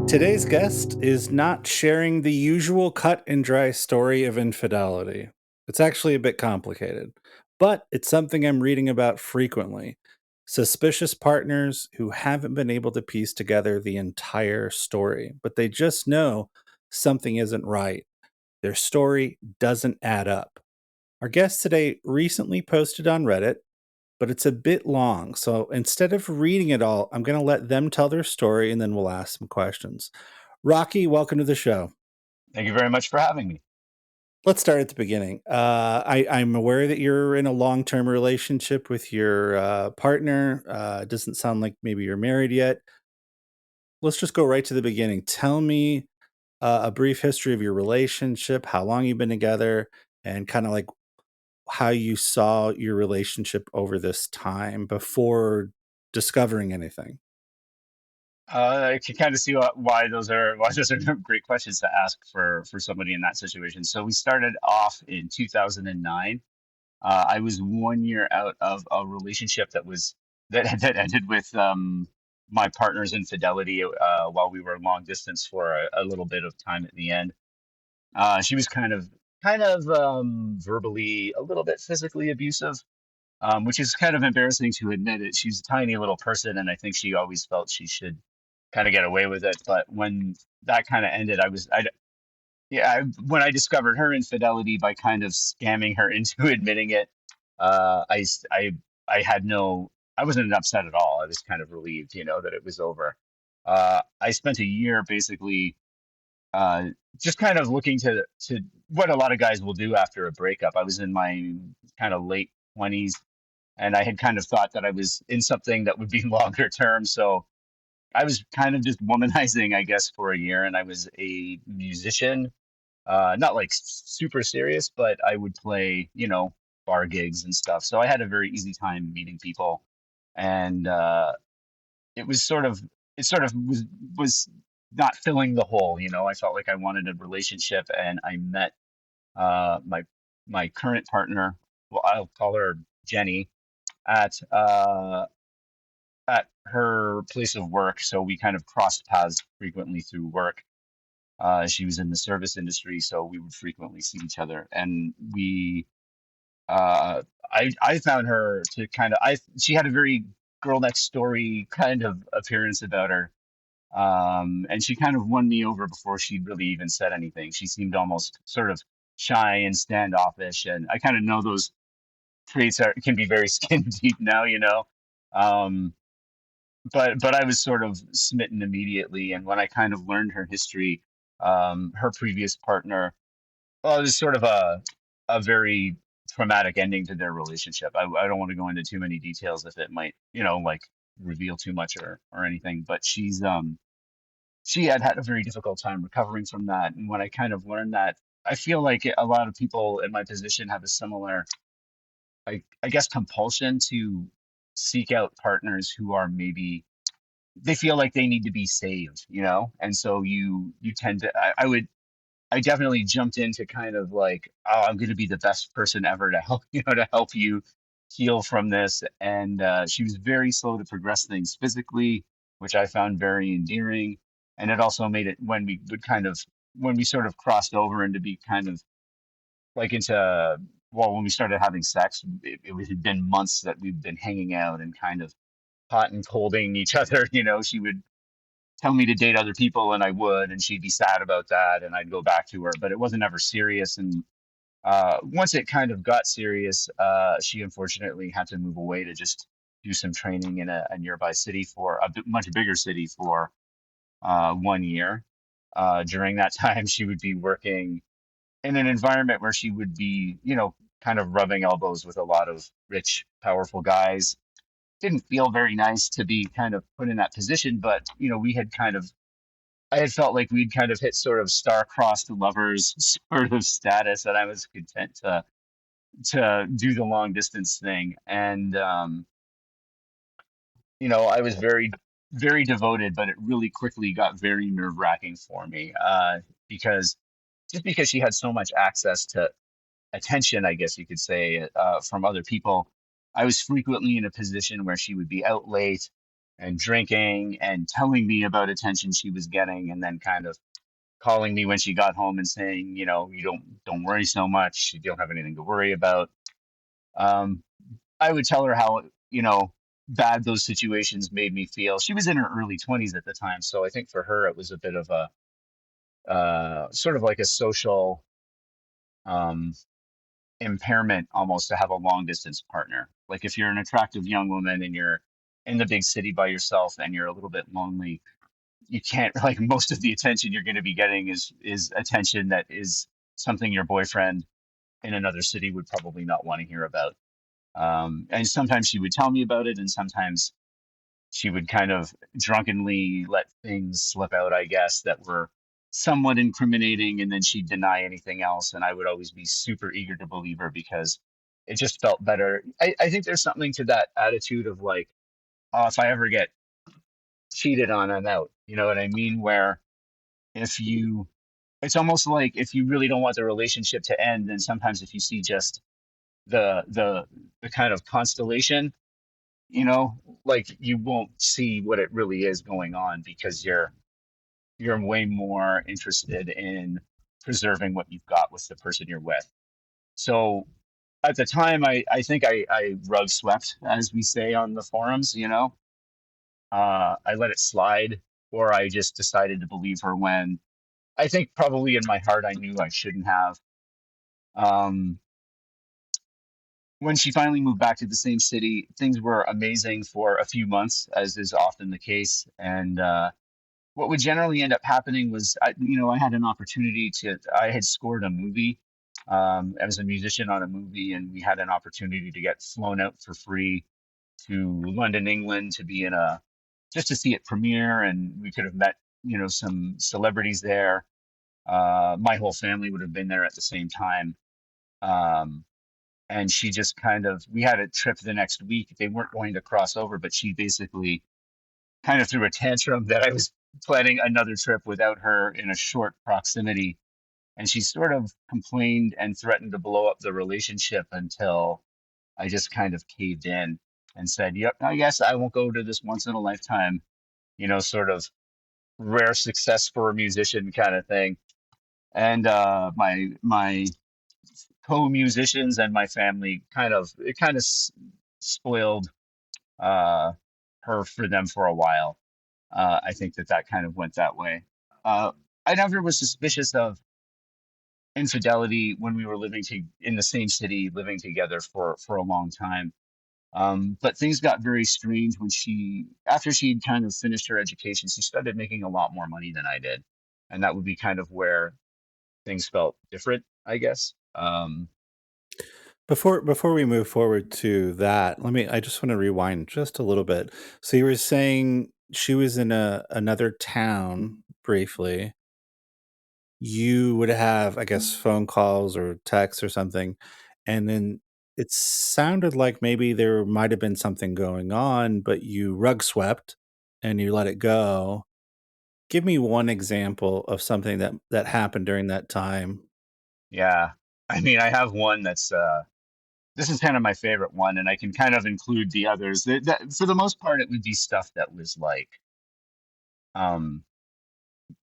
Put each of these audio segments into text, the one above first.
Today's guest is not sharing the usual cut and dry story of infidelity. It's actually a bit complicated, but it's something I'm reading about frequently. Suspicious partners who haven't been able to piece together the entire story, but they just know something isn't right. Their story doesn't add up. Our guest today recently posted on Reddit, but it's a bit long. So instead of reading it all, I'm going to let them tell their story and then we'll ask some questions. Rocky, welcome to the show. Thank you very much for having me. Let's start at the beginning. I'm aware that you're in a long term relationship with your partner. It doesn't sound like maybe you're married yet. Let's just go right to the beginning. Tell me a brief history of your relationship, how long you've been together, and kind of like how you saw your relationship over this time before discovering anything. I can kind of see why those are great questions to ask for somebody in that situation. So we started off in 2009. I was 1 year out of a relationship that ended with my partner's infidelity while we were long distance for a little bit of time at the end. She was kind of verbally, a little bit physically abusive, which is kind of embarrassing to admit it. She's a tiny little person, and I think she always felt she should kind of get away with it. But when that kind of ended, when I discovered her infidelity by kind of scamming her into admitting it, uh, I, s- I, I had no, I wasn't upset at all. I was kind of relieved, that it was over. I spent a year basically uh, just kind of looking to what a lot of guys will do after a breakup. I was in my kind of late 20s, and I had kind of thought that I was in something that would be longer term. So I was kind of just womanizing, I guess, for a year, and I was a musician, not like super serious, but I would play, bar gigs and stuff. So I had a very easy time meeting people, and it was sort of, it sort of was not filling the hole. I felt like I wanted a relationship, and I met my current partner. Well, I'll call her Jenny at her place of work. So we kind of crossed paths frequently through work. She was in the service industry, so we would frequently see each other. And I found her to she had a very girl next story kind of appearance about her. And she kind of won me over before she really even said anything. She seemed almost sort of shy and standoffish, and I kind of know those traits can be very skin deep now, Um, but I was sort of smitten immediately. And when I kind of learned her history, her previous partner, well, it was sort of a very traumatic ending to their relationship. I don't want to go into too many details if it might, like reveal too much or anything. But she had had a very difficult time recovering from that. And when I kind of learned that, I feel like a lot of people in my position have a similar, I guess, compulsion to seek out partners who are maybe they feel like they need to be saved, and so you tend to I definitely jumped into kind of like, oh, I'm going to be the best person ever to help to help you heal from this. And she was very slow to progress things physically, which I found very endearing. And it also made it when we sort of crossed over into be kind of like into well, when we started having sex, had been months that we've been hanging out and kind of hot and colding each other. She would tell me to date other people, and I would, and she'd be sad about that, and I'd go back to her, but it wasn't ever serious. And once it kind of got serious, she unfortunately had to move away to just do some training in a nearby city for much bigger city for 1 year. During that time, she would be working in an environment where she would be, kind of rubbing elbows with a lot of rich, powerful guys. Didn't feel very nice to be kind of put in that position, but we had kind of I had felt like we'd kind of hit sort of star-crossed lovers sort of status, and I was content to do the long distance thing. And I was very very devoted, but it really quickly got very nerve-wracking for me because because she had so much access to attention, I guess you could say, from other people. I was frequently in a position where she would be out late, and drinking and telling me about attention she was getting, and then kind of calling me when she got home and saying, you don't worry so much, you don't have anything to worry about. Um, I would tell her how, bad those situations made me feel. She was in her early 20s at the time, so I think for her it was a bit of a sort of like a social um, impairment almost to have a long distance partner. Like if you're an attractive young woman and you're in the big city by yourself and you're a little bit lonely, you can't like most of the attention you're going to be getting is attention that is something your boyfriend in another city would probably not want to hear about. And sometimes she would tell me about it, and sometimes she would kind of drunkenly let things slip out, I guess, that were somewhat incriminating, and then she'd deny anything else. And I would always be super eager to believe her because it just felt better. I think there's something to that attitude of like, oh, if I ever get cheated on, I'm out. You know what I mean? Where if you, it's almost like if you really don't want the relationship to end, then sometimes if you see just the the the kind of constellation, you know, like you won't see what it really is going on because you're way more interested in preserving what you've got with the person you're with. So at the time, I think I rug swept, as we say on the forums, I let it slide, or I just decided to believe her when I think probably in my heart I knew I shouldn't have. Um, when she finally moved back to the same city, things were amazing for a few months, as is often the case. And what would generally end up happening was, I had an opportunity I had scored a movie. I was a musician on a movie, and we had an opportunity to get flown out for free to London, England, to be in just to see it premiere, and we could have met, some celebrities there. My whole family would have been there at the same time. Um, and she just we had a trip the next week. They weren't going to cross over, but she basically kind of threw a tantrum that I was planning another trip without her in a short proximity. And she sort of complained and threatened to blow up the relationship until I just kind of caved in and said, yep, I guess I won't go to this once in a lifetime, sort of rare success for a musician kind of thing. And my co-musicians and my family spoiled uh, her for them for a while. I think that kind of went that way. Uh, I never was suspicious of infidelity when we were in the same city, living together for a long time. But things got very strange when after she'd kind of finished her education, she started making a lot more money than I did, and that would be kind of where things felt different, I guess. Before we move forward to that, I just want to rewind just a little bit. So you were saying she was in another town briefly. You would have, I guess, phone calls or texts or something, and then it sounded like maybe there might have been something going on, but you rug swept and you let it go. Give me one example of something that happened during that time. Yeah, I mean, I have one that's this is kind of my favorite one, and I can kind of include the others. For the most part, it would be stuff that was like um,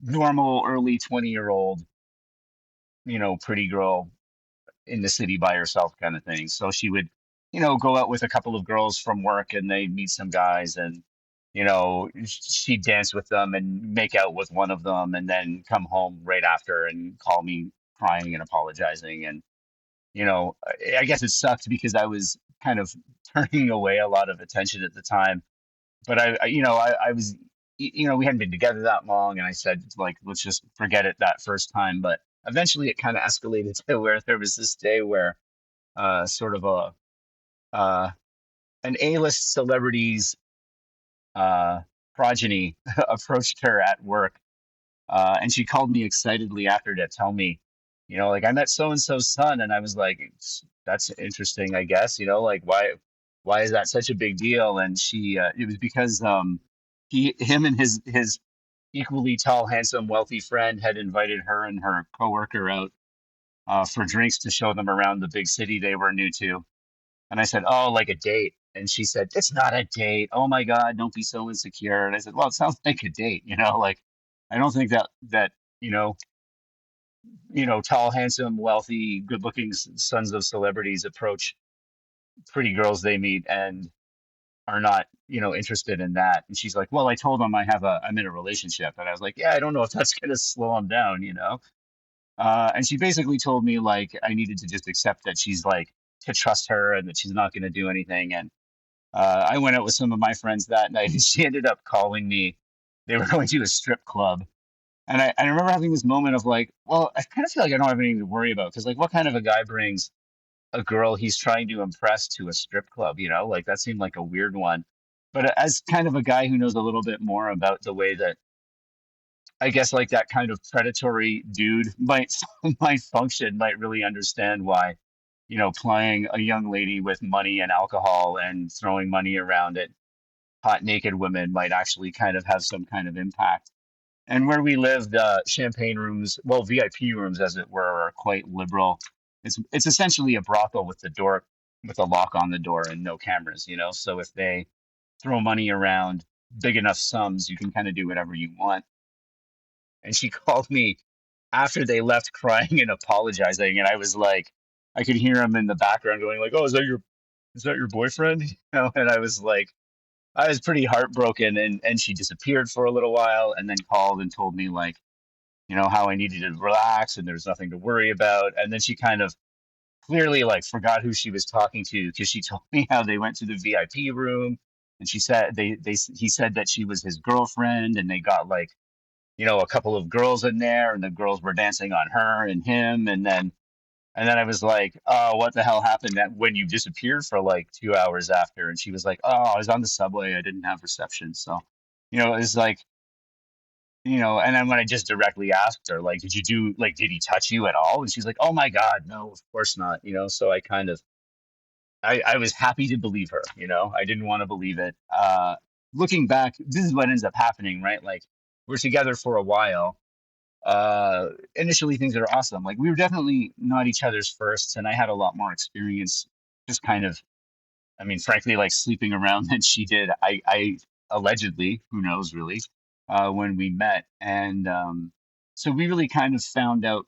normal early 20-year-old, pretty girl in the city by herself kind of thing. So she would, go out with a couple of girls from work, and they'd meet some guys, and she'd dance with them and make out with one of them, and then come home right after and call me crying and apologizing. And I guess it sucked because I was kind of turning away a lot of attention at the time. But I was, we hadn't been together that long, and I said, like, let's just forget it that first time. But eventually, it kind of escalated to where there was this day where sort of uh, an A-list celebrity's uh, progeny approached her at work, and she called me excitedly after to tell me, like I met so and so's son, and I was like, that's interesting, I guess. Like why is that such a big deal? And it was because him and his equally tall, handsome, wealthy friend had invited her and her coworker out for drinks to show them around the big city they were new to. And I said, oh, like a date. And she said, "It's not a date. Oh my God, don't be so insecure." And I said, "Well, it sounds like a date, like I don't think that, you know, tall, handsome, wealthy, good-looking sons of celebrities approach pretty girls they meet and are not, interested in that." And she's like, "Well, I told them I'm in a relationship." And I was like, "Yeah, I don't know if that's going to slow them down." And she basically told me like I needed to just accept that she's like to trust her and that she's not going to do anything. And I went out with some of my friends that night, and she ended up calling me. They were going to a strip club, and I remember having this moment of like, well, I kind of feel like I don't have anything to worry about because like, what kind of a guy brings a girl he's trying to impress to a strip club? Like that seemed like a weird one. But as kind of a guy who knows a little bit more about the way that I guess like that kind of predatory dude might might function, might really understand why, plying a young lady with money and alcohol and throwing money around at hot naked women might actually kind of have some kind of impact. And where we lived, champagne rooms, well, VIP rooms as it were, are quite liberal. It's essentially a brothel with the door with a lock on the door and no cameras. So if they throw money around big enough sums, you can kind of do whatever you want. And she called me after they left crying and apologizing, and I was like, I could hear him in the background going like, "Oh, is that your boyfriend?" And I was like, I was pretty heartbroken, and she disappeared for a little while and then called and told me like, how I needed to relax and there's nothing to worry about. And then she kind of clearly like forgot who she was talking to because she told me how they went to the VIP room and she said he said that she was his girlfriend and they got like, a couple of girls in there and the girls were dancing on her and him. And then I was like, "Oh, what the hell happened that when you disappeared for like 2 hours after?" And she was like, "Oh, I was on the subway. I didn't have reception." So, it was like, and then when I just directly asked her, like, did he touch you at all? And she's like, "Oh my God, no, of course not." So I kind of, I was happy to believe her. I didn't want to believe it. Looking back, this is what ends up happening, right? Like, we're together for a while. Initially things are awesome. Like we were definitely not each other's firsts, and I had a lot more experience just kind of, I mean, frankly, like sleeping around than she did. I allegedly, who knows really, when we met. And so we really kind of found out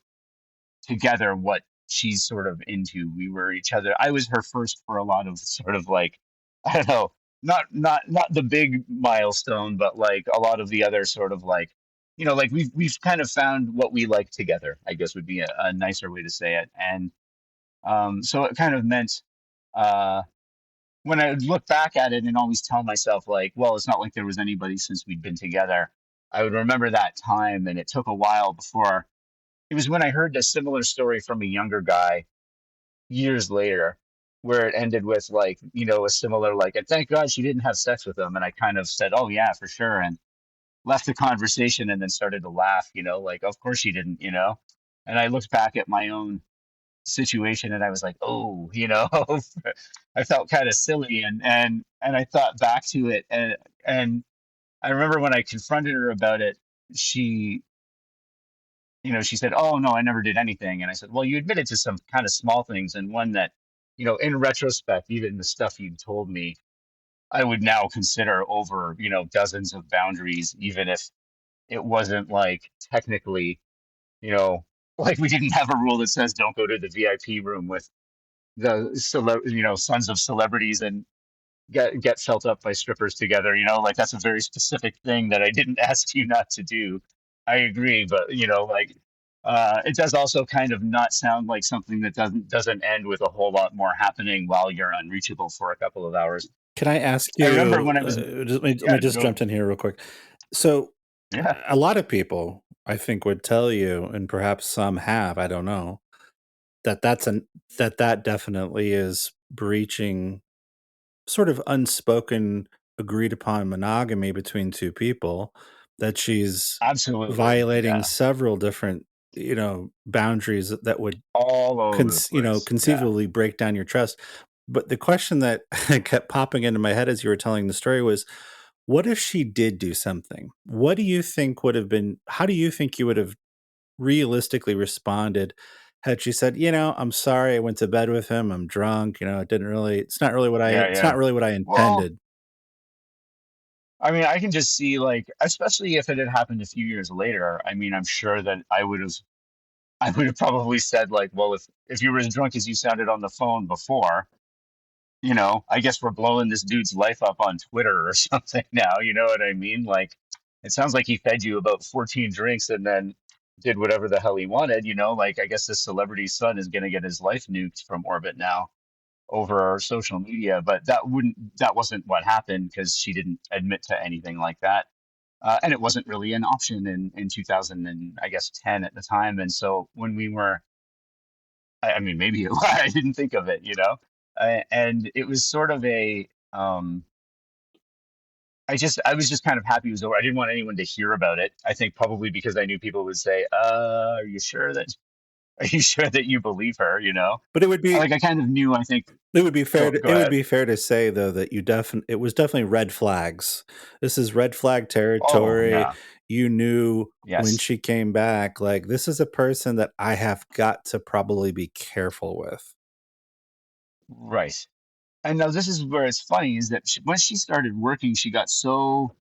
together what she's sort of into. We were each other. I was her first for a lot of sort of like, I don't know, not the big milestone, but like a lot of the other sort of like, like we've kind of found what we like together, I guess would be a nicer way to say it. And so it kind of meant when I would look back at it and always tell myself like, well, it's not like there was anybody since we'd been together. I would remember that time, and it took a while before it was when I heard a similar story from a younger guy years later, where it ended with like, a similar like, and thank God she didn't have sex with him. And I kind of said, "Oh yeah, for sure," and left the conversation and then started to laugh, like, of course she didn't. And I looked back at my own situation and I was like, oh, I felt kind of silly and I thought back to it and I remember when I confronted her about it, she she said, "Oh no, I never did anything." And I said, "Well, you admitted to some kind of small things, and one that, in retrospect, even the stuff you told me, I would now consider over, dozens of boundaries, even if it wasn't like technically, you know, like we didn't have a rule that says don't go to the VIP room with sons of celebrities and get felt up by strippers together. Like that's a very specific thing that I didn't ask you not to do. I agree, but like it does also kind of not sound like something that doesn't end with a whole lot more happening while you're unreachable for a couple of hours. Can I ask I remember you? when I was Let me yeah just go jump in here real quick. So, yeah a lot of people, I think, would tell you, and perhaps some have, I don't know, that that definitely is breaching sort of unspoken, agreed upon monogamy between two people. That she's absolutely violating yeah several different, boundaries that would all over the place yeah conceivably break down your trust. But the question that kept popping into my head as you were telling the story was, what if she did do something? What do you think would have been how do you think you would have realistically responded Had she said, "I'm sorry, I went to bed with him, I'm drunk, it didn't really Yeah, it's not yeah. really what I Well, intended." I mean, I can just see like, especially if it had happened a few years later. I mean, I'm sure that I would have probably said like, well, if you were as drunk as you sounded on the phone before, I guess we're blowing this dude's life up on Twitter or something now. You know what I mean? Like, it sounds like he fed you about 14 drinks and then did whatever the hell he wanted. Like, I guess this celebrity's son is going to get his life nuked from orbit now over our social media. But that wasn't what happened because she didn't admit to anything like that. And it wasn't really an option in 2000 and I guess 10 at the time. And so when we were I mean, maybe I didn't think of it, and it was sort of I was just kind of happy it was over. I didn't want anyone to hear about it. I think probably because I knew people would say, are you sure that, are you sure that you believe her, But Like I kind of knew, I think, go it would ahead. be fair to say though that it was definitely red flags. This is red flag Oh, territory. yeah. You knew when Yes. she came back, like, this is a person that I have got to probably be careful with. Right. And now this is where it's funny is that once she started working, she got so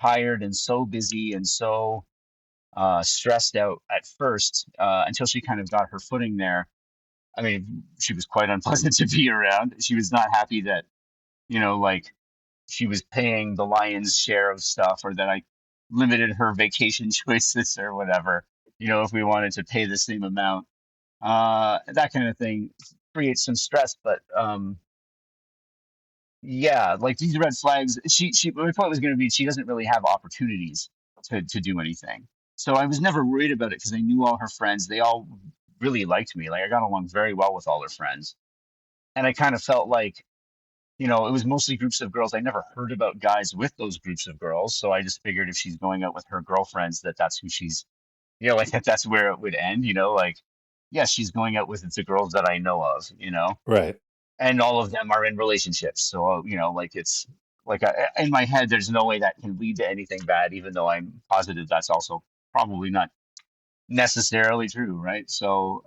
tired and so busy and so stressed out at first until she kind of got her footing there. I mean, she was quite unpleasant to be around. She was not happy that, like she was paying the lion's share of stuff or that I limited her vacation choices or whatever, if we wanted to pay the same amount. That kind of thing creates some stress, but yeah, like these red flags, my point was going to be she doesn't really have opportunities to do anything. So I was never worried about it because I knew all her friends. They all really liked me. Like I got along very well with all her friends. And I kind of felt like, it was mostly groups of girls. I never heard about guys with those groups of girls. So I just figured if she's going out with her girlfriends, that's who she's, like that's where it would end, like, yeah, she's going out with the girls that I know of, Right. and all of them are in relationships. So, like it's like in my head, there's no way that can lead to anything bad, even though I'm positive that's also probably not necessarily true. Right. So,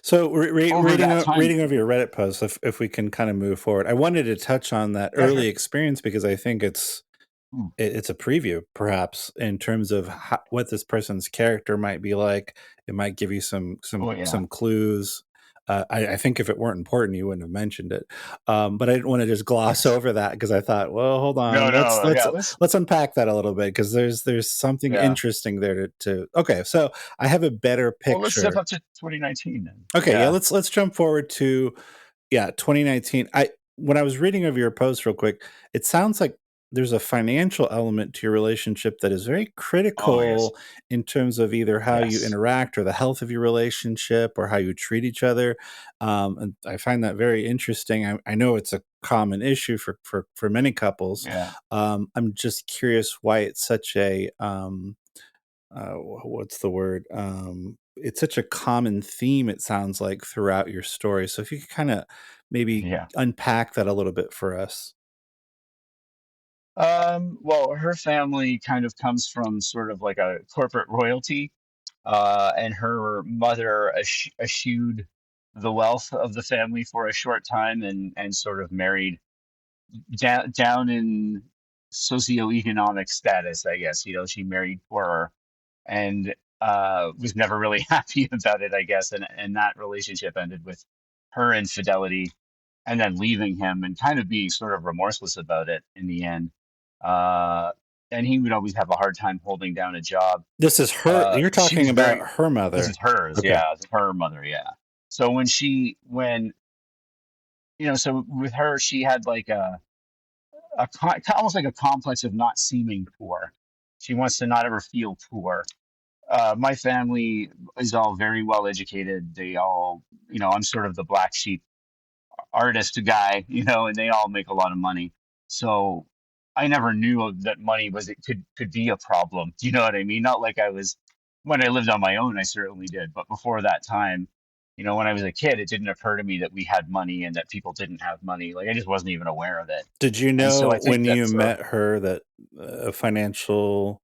So, over that time, reading over your Reddit post, if we can kind of move forward, I wanted to touch on that yeah, early sure. experience because I think Hmm. it's a preview, perhaps, in terms of what this person's character might be like. It might give you Oh, yeah. some clues. I think if it weren't important, you wouldn't have mentioned it. But I didn't want to just gloss Yes. over that because I thought, well, hold No, on, no. Yeah. Let's, let's unpack that a little bit because there's something yeah. interesting there to. Okay, so I have a better Well, let's step picture. up to 2019 then. Okay, yeah, Yeah. let's jump forward to, yeah, 2019. I When I was reading of your post real quick, it sounds like there's a financial element to your relationship that is very Oh, yes. critical in terms of either how you Yes. interact or the health of your relationship or how you treat each other. And I find that very interesting. I know it's a common issue for many couples. Yeah. I'm just curious why it's such a what's the word? It's such a common theme, it sounds like, throughout your story. So if you could kind of maybe Yeah. unpack that a little bit for us. Well, her family kind of comes from sort of like a corporate royalty, and her mother eschewed the wealth of the family for a short time and sort of married down in socioeconomic status, I guess. She married poorer and was never really happy about it, I guess. And that relationship ended with her infidelity and then leaving him and kind of being sort of remorseless about it in the end. Uh, and he would always have a hard time holding down a job. This is her, you're She talking was about very, her this mother. is hers, Okay. yeah, her mother, yeah. So when so with her, she had like almost like a complex of not seeming poor. She wants to not ever feel poor. My family is all very well educated. They all, I'm sort of the black sheep artist guy, and they all make a lot of money. So I never knew that money was it could be a problem. Do you know what I mean? Not like I was when I lived on my own, I certainly did, but before that time, when I was a kid, it didn't occur to me that we had money and that people didn't have money. Like I just wasn't even aware of it. Did you And so know I think when you that sort of met her that financial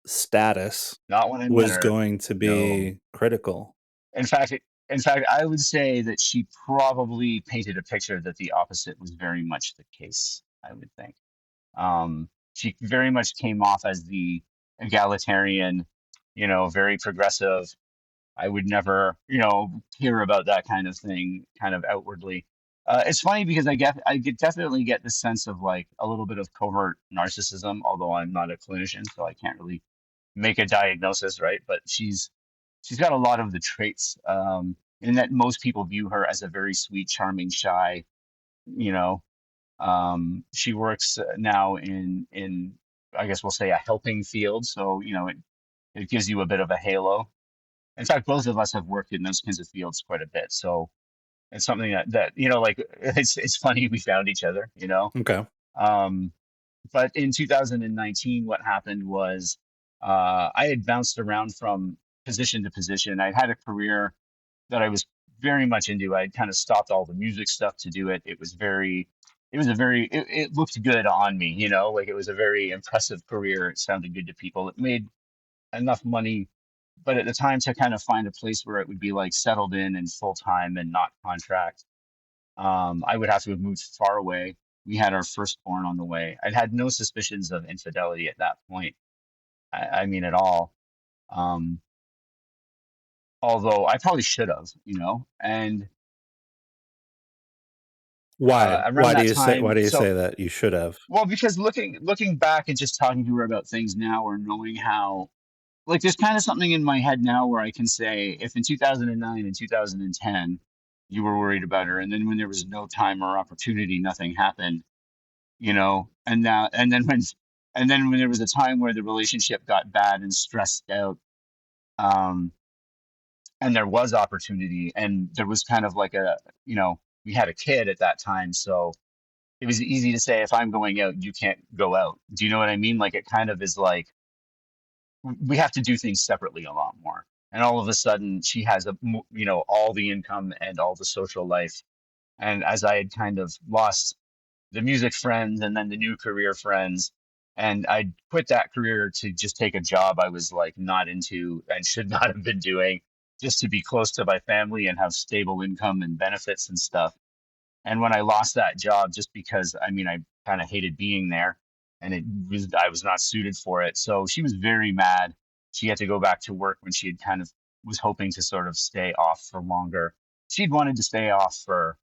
status not when I met was her. going to No. be critical? In fact, I would say that she probably painted a picture that the opposite was very much the case, I would think. She very much came off as the egalitarian, very progressive. I would never, hear about that kind of thing, kind of outwardly. It's funny because definitely get the sense of like a little bit of covert narcissism, although I'm not a clinician, so I can't really make a diagnosis, right? But she's got a lot of the traits, in that most people view her as a very sweet, charming, shy. You know, she works now in I guess we'll say a helping field, so it gives you a bit of a halo. In fact, both of us have worked in those kinds of fields quite a bit, so it's something that like it's funny we found each other. Okay. Um, but in 2019, what happened was I had bounced around from position to position. I had a career that I was very much into. I kind of stopped all the music stuff to do it. It looked good on me, like it was a very impressive career. It sounded good to people. It made enough money, but at the time to kind of find a place where it would be like settled in and full time and not contract. I would have to have moved far away. We had our firstborn on the way. I'd had no suspicions of infidelity at that point. I mean, at all. Um, Although I probably should have, and Why? around that Why time. do you So, say that you should have? well, because looking back and just talking to her about things now, or knowing how, like, there's kind of something in my head now where I can say, if in 2009 and 2010 you were worried about her, and then when there was no time or opportunity, nothing happened, and then when there was a time where the relationship got bad and stressed out, um, and there was opportunity, and there was kind of like we had a kid at that time, so it was easy to say, if I'm going out, you can't go out. Do you know what I mean? Like, it kind of is like we have to do things separately a lot more. And all of a sudden, she has all the income and all the social life. And as I had kind of lost the music friends and then the new career friends, and I quit that career to just take a job I was like not into and should not have been doing, just to be close to my family and have stable income and benefits and stuff. And when I lost that job, just because I kind of hated being there, and I was not suited for it. So she was very mad. She had to go back to work when she had kind of was hoping to sort of stay off for longer. She'd wanted to stay off for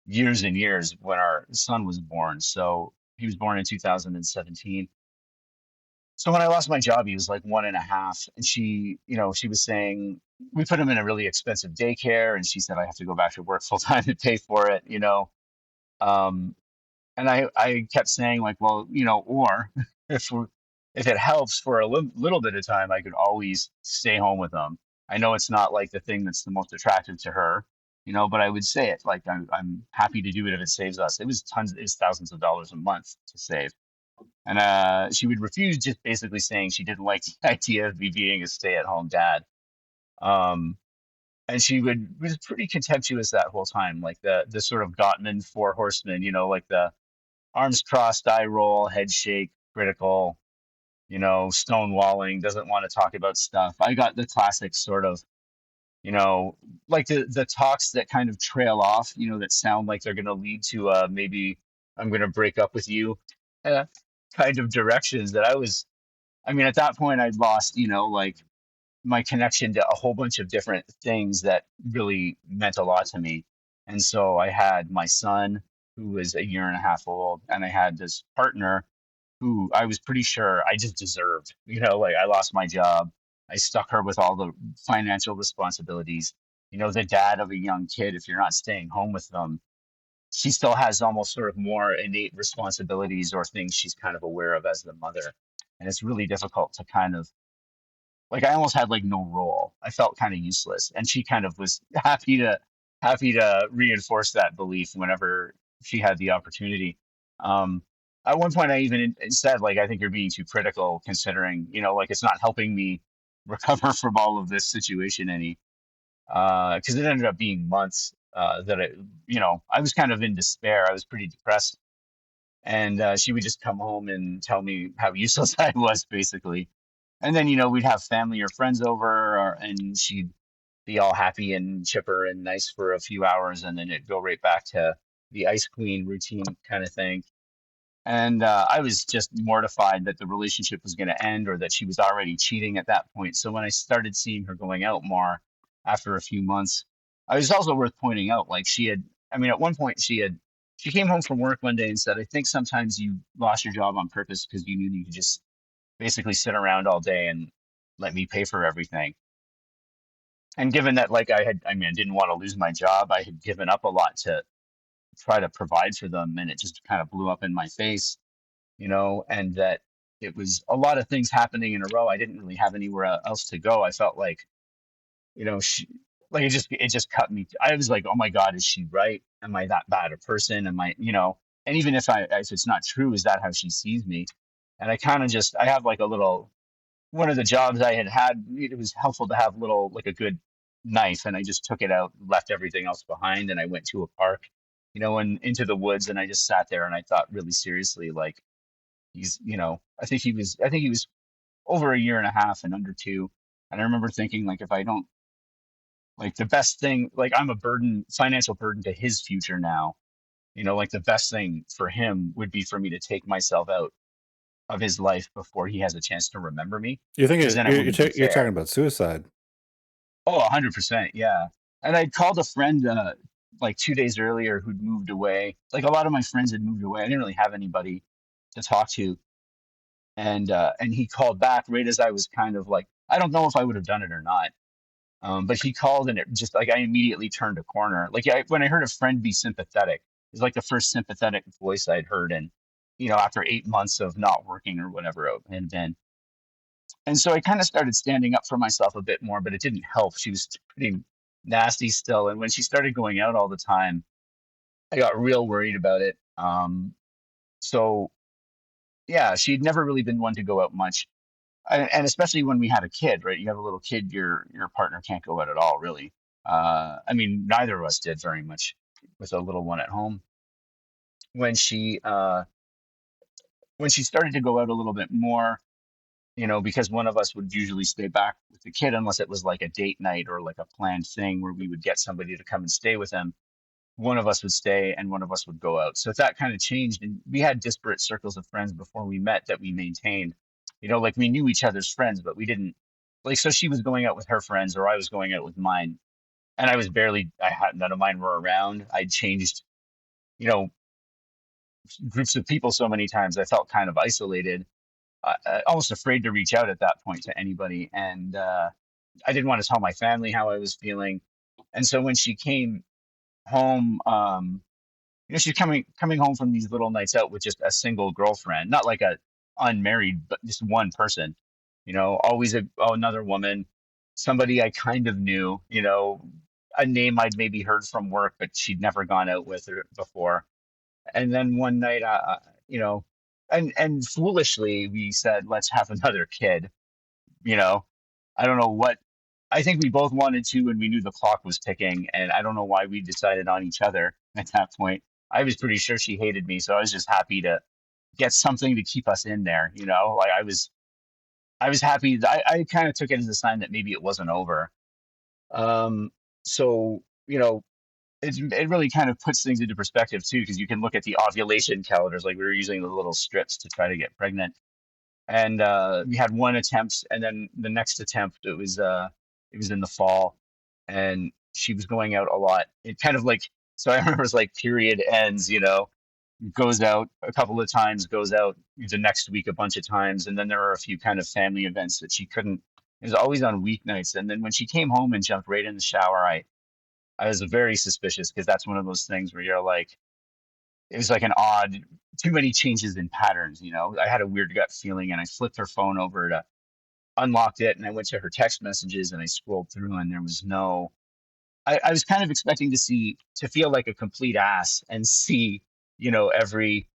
years and years when our son was born. So he was born in 2017. So when I lost my job, he was like one and a half, and she was saying we put him in a really expensive daycare, and she said I have to go back to work full time to pay for it. Um, and I kept saying like, well, or if we if it helps for a little bit of time, I could always stay home with them. I know it's not like the thing that's the most attractive to her, but I would say it like I'm happy to do it if it saves us. It was thousands of dollars a month to save, and she would refuse, just basically saying she didn't like the idea of me being a stay-at-home dad. Um, and she was pretty contemptuous that whole time, like the sort of Gottman four horsemen, like the arms crossed, eye roll, head shake, critical, stonewalling, doesn't want to talk about stuff. I got the classic sort of, you know, like the talks that kind of trail off, that sound like they're going to lead to maybe I'm going to break up with you, uh, kind of directions that at that point I'd lost, like my connection to a whole bunch of different things that really meant a lot to me. And so I had my son, who was a year and a half old, and I had this partner who I was pretty sure I just deserved. Like, I lost my job. I stuck her with all the financial responsibilities. The dad of a young kid, if you're not staying home with them, she still has almost sort of more innate responsibilities or things she's kind of aware of as the mother. And it's really difficult to kind of like, I almost had like no role. I felt kind of useless, and she kind of was happy to reinforce that belief whenever she had the opportunity. Um, at one point, I even said, like, I think you're being too critical, considering like it's not helping me recover from all of this situation any. Because it ended up being months that I was kind of in despair. I was pretty depressed, and she would just come home and tell me how useless I was, basically. And then we'd have family or friends over, and she'd be all happy and chipper and nice for a few hours, and then it'd go right back to the ice queen routine kind of thing. And I was just mortified that the relationship was going to end or that she was already cheating at that point. So when I started seeing her going out more after a few months, I was also worth pointing out, like she had, I mean, at one point she came home from work one day and said, I think sometimes you lost your job on purpose because you knew you could just basically sit around all day and let me pay for everything. And given that, like I mean, I didn't want to lose my job. I had given up a lot to try to provide for them, and it just kind of blew up in my face, and that it was a lot of things happening in a row. I didn't really have anywhere else to go. I felt like, like it just cut me. I was like, oh my God, is she right? Am I that bad a person? Am I? And even if it's not true, is that how she sees me? And I kind of just, I have like a little, one of the jobs I had had, it was helpful to have little, like a good knife. And I just took it out, left everything else behind, and I went to a park, and into the woods. And I just sat there and I thought really seriously, like, I think he was over a year and a half and under two. And I remember thinking, like, if I don't, like, the best thing, like, I'm a burden, financial burden to his future now, like, the best thing for him would be for me to take myself out of his life before he has a chance to remember me, You think because then it wouldn't be you're talking fair. about suicide? Oh, 100%, yeah. And I'd called a friend, like 2 days earlier, who'd moved away. Like, a lot of my friends had moved away. I didn't really have anybody to talk to. And he called back right as I was kind of like, I don't know if I would have done it or not. But he called, and it just, like, I immediately turned a corner. Like, when I heard a friend be sympathetic, it was like the first sympathetic voice I'd heard in, after 8 months of not working or whatever it had been. And so I kind of started standing up for myself a bit more, but it didn't help. She was pretty nasty still. And when she started going out all the time, I got real worried about it. So yeah, she'd never really been one to go out much. And especially when we had a kid, right? You have a little kid, your partner can't go out at all, really. I mean, neither of us did very much with a little one at home. When she when she started to go out a little bit more, because one of us would usually stay back with the kid unless it was like a date night or like a planned thing where we would get somebody to come and stay with him. One of us would stay and one of us would go out. So that kind of changed. And we had disparate circles of friends before we met that we maintained. Like, we knew each other's friends, but we didn't, like, so she was going out with her friends or I was going out with mine. And I had none of mine were around. I'd changed, you know, groups of people so many times. I felt kind of isolated, almost afraid to reach out at that point to anybody. And I didn't want to tell my family how I was feeling. And so when she came home, she's coming home from these little nights out with just a single girlfriend, not like a unmarried, but just one person. Always another woman, somebody I kind of knew. A name I'd maybe heard from work, but she'd never gone out with her before. And then one night, you know, and foolishly we said, let's have another kid. You know, I don't know what. I think we both wanted to, and we knew the clock was ticking. And I don't know why we decided on each other at that point. I was pretty sure she hated me, so I was just happy to get something to keep us in there. Like, I was happy. I kind of took it as a sign that maybe it wasn't over. Um, so it really kind of puts things into perspective too, because you can look at the ovulation calendars. Like, we were using the little strips to try to get pregnant, and we had one attempt, and then the next attempt, it was in the fall, and she was going out a lot. It kind of like, so I remember it's like period ends, goes out a couple of times, goes out the next week a bunch of times, and then there were a few kind of family events that she couldn't. It was always on weeknights, and then when she came home and jumped right in the shower, I was very suspicious, because that's one of those things where you're like, it was like an odd, too many changes in patterns. I had a weird gut feeling, and I flipped her phone over to unlocked it, and I went to her text messages and I scrolled through, and there was no. I was kind of expecting to feel like a complete ass and see, every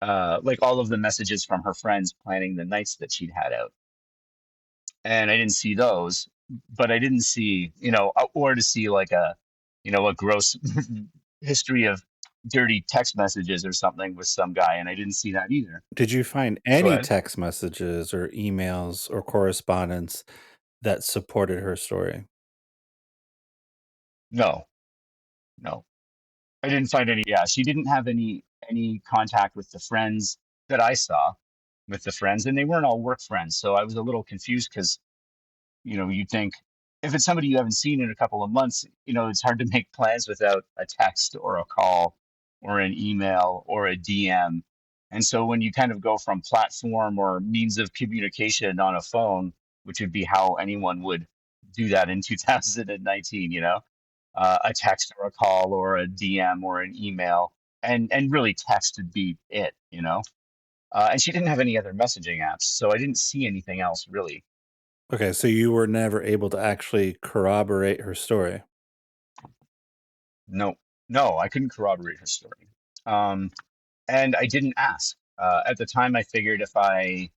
like all of the messages from her friends planning the nights that she'd had out, and I didn't see those. But I didn't see, or to see like a gross history of dirty text messages or something with some guy, and I didn't see that either. Did you find So any text messages or emails or correspondence that supported her story? No, no. I didn't find any. Yeah, she didn't have any contact with the friends that I saw with the friends, and they weren't all work friends. So I was a little confused because you'd think if it's somebody you haven't seen in a couple of months, it's hard to make plans without a text or a call or an email or a DM. And so when you kind of go from platform or means of communication on a phone, which would be how anyone would do that in 2019, a text or a call or a DM or an email, and really text would be it. And she didn't have any other messaging apps, so I didn't see anything else really. Okay, so you were never able to actually corroborate her story. No, no, I couldn't corroborate her story. Um, and I didn't ask. At the time, I figured I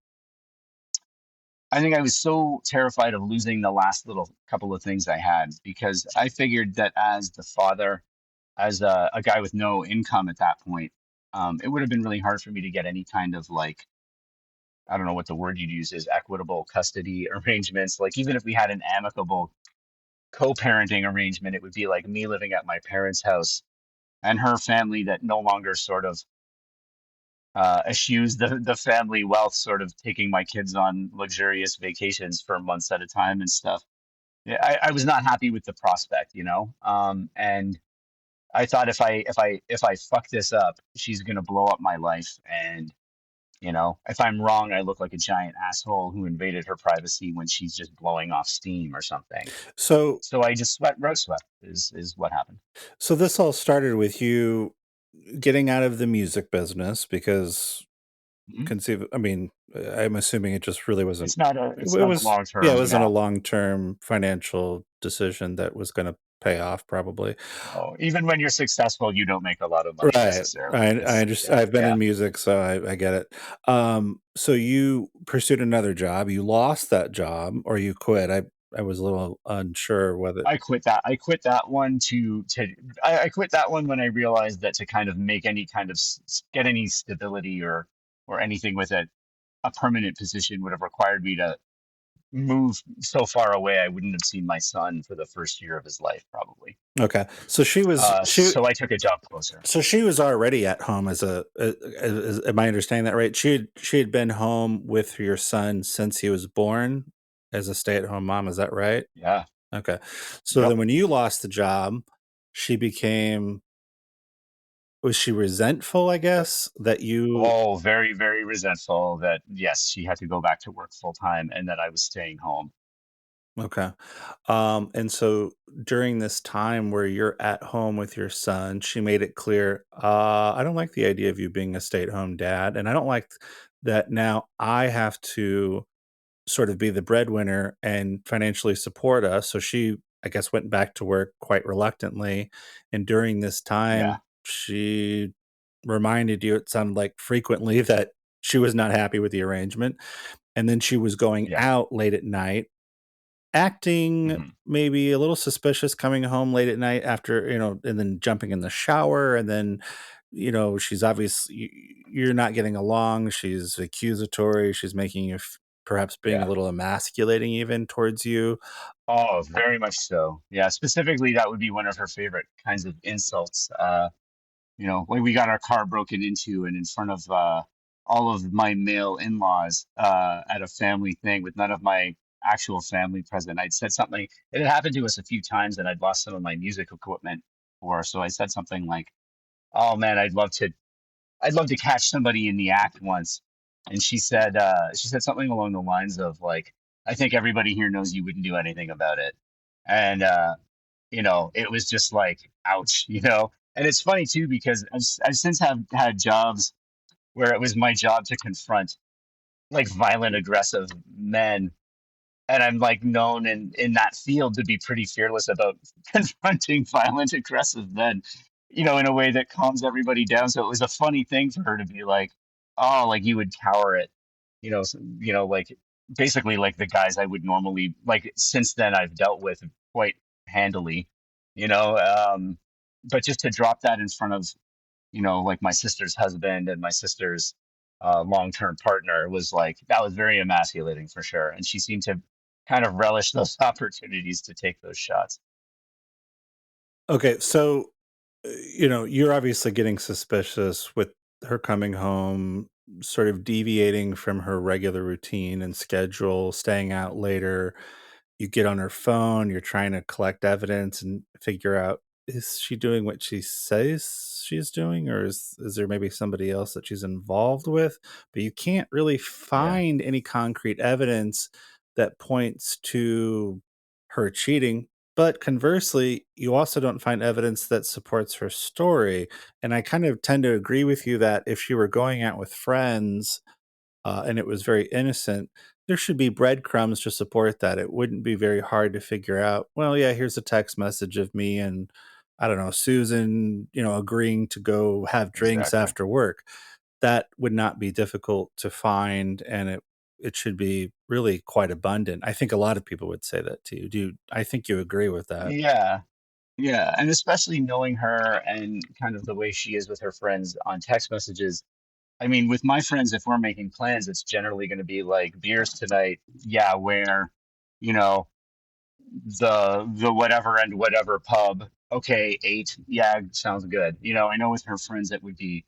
think I was so terrified of losing the last little couple of things I had because I figured that as the father, as a guy with no income at that point, it would have been really hard for me to get any kind of like, I don't know what the word you'd use is, equitable custody arrangements. Like, even if we had an amicable co parenting arrangement, it would be like me living at my parents' house and her family that no longer sort of eschews the family wealth, sort of taking my kids on luxurious vacations for months at a time and stuff. Yeah, I was not happy with the prospect. And I thought if I fuck this up, she's gonna blow up my life, and if I'm wrong, I look like a giant asshole who invaded her privacy when she's just blowing off steam or something. So So I just road swept is what happened. so this all started with you getting out of the music business because Mhm. I mean, I'm assuming it just really wasn't It's it not a was long yeah, it term, wasn't a yeah. long-term financial decision that was gonna pay off probably. No, even when you're successful, you don't make a lot of money Right. necessarily. I It's understand. yeah, I've been yeah. in music, so I get it. So you pursued another job, you lost that job or you quit. I was a little unsure whether I quit that. I quit that one I quit that one when I realized that to kind of make any kind of get any stability or anything with a permanent position would have required me to move so far away I wouldn't have seen my son for the first year of his life probably. okay. So So I took a job closer. she was already at home as am I understanding that right? She had been home with your son since he was born as a stay-at-home mom, is that right? Yeah. Okay. So Yep. then when you lost the job, she became was she resentful, I guess, that you Oh, very, very resentful that yes, she had to go back to work full time and that I was staying home. okay. And so during this time where you're at home with your son, she made it clear, I don't like the idea of you being a stay-at-home dad, and I don't like that now I have to sort of be the breadwinner and financially support us. So she, I guess, went back to work quite reluctantly. And during this Yeah. time, she reminded you, it sounded like frequently, that she was not happy with the arrangement. And then she was going Yeah. out late at night, acting Hmm. maybe a little suspicious, coming home late at night after, and then jumping in the shower. And then, she's obviously, you're not getting along. She's accusatory. She's making you perhaps being a Yeah. little emasculating even towards you. Oh, very much so. Yeah. Specifically, that would be one of her favorite kinds of insults. When we got our car broken into and in front of all of my male in-laws at a family thing with none of my actual family present. I'd said something. It had happened to us a few times, and I'd lost some of my music equipment for. So I said something like, "Oh man, I'd love to catch somebody in the act once." And she said something along the lines of like, "I think everybody here knows you wouldn't do anything about it." And it was just like, ouch. And it's funny too because I've since have had jobs where it was my job to confront like violent, aggressive men, and I'm like known in that field to be pretty fearless about confronting violent, aggressive men, in a way that calms everybody down. So it was a funny thing for her to be like, "Oh, like you would cower it," like basically like the guys I would normally like. Since then, I've dealt with quite handily, you know. But just to drop that in front of like my sister's husband and my sister's long-term partner was like that was very emasculating for sure. And she seemed to kind of relish those opportunities to take those shots. Okay, so, you're obviously getting suspicious with her coming home, sort of deviating from her regular routine and schedule, staying out later. You get on her phone, you're trying to collect evidence and figure out, is she doing what she says she's doing, or is there maybe somebody else that she's involved with? But you can't really Yeah, find any concrete evidence that points to her cheating. But conversely, you also don't find evidence that supports her story. And I kind of tend to agree with you that if she were going out with friends, and it was very innocent, there should be breadcrumbs to support that. It wouldn't be very hard to figure out, well, yeah, here's a text message of me and I don't know, Susan, agreeing to go have drinks exactly. after work. That would not be difficult to find, and it should be really quite abundant. I think a lot of people would say that to you. I think you agree with that? Yeah, yeah, and especially knowing her and kind of the way she is with her friends on text messages. I mean, with my friends, if we're making plans, it's generally going to be like beers tonight. Yeah, where, you know, the whatever and whatever pub. Okay, eight. Yeah, sounds good. I know with her friends it would be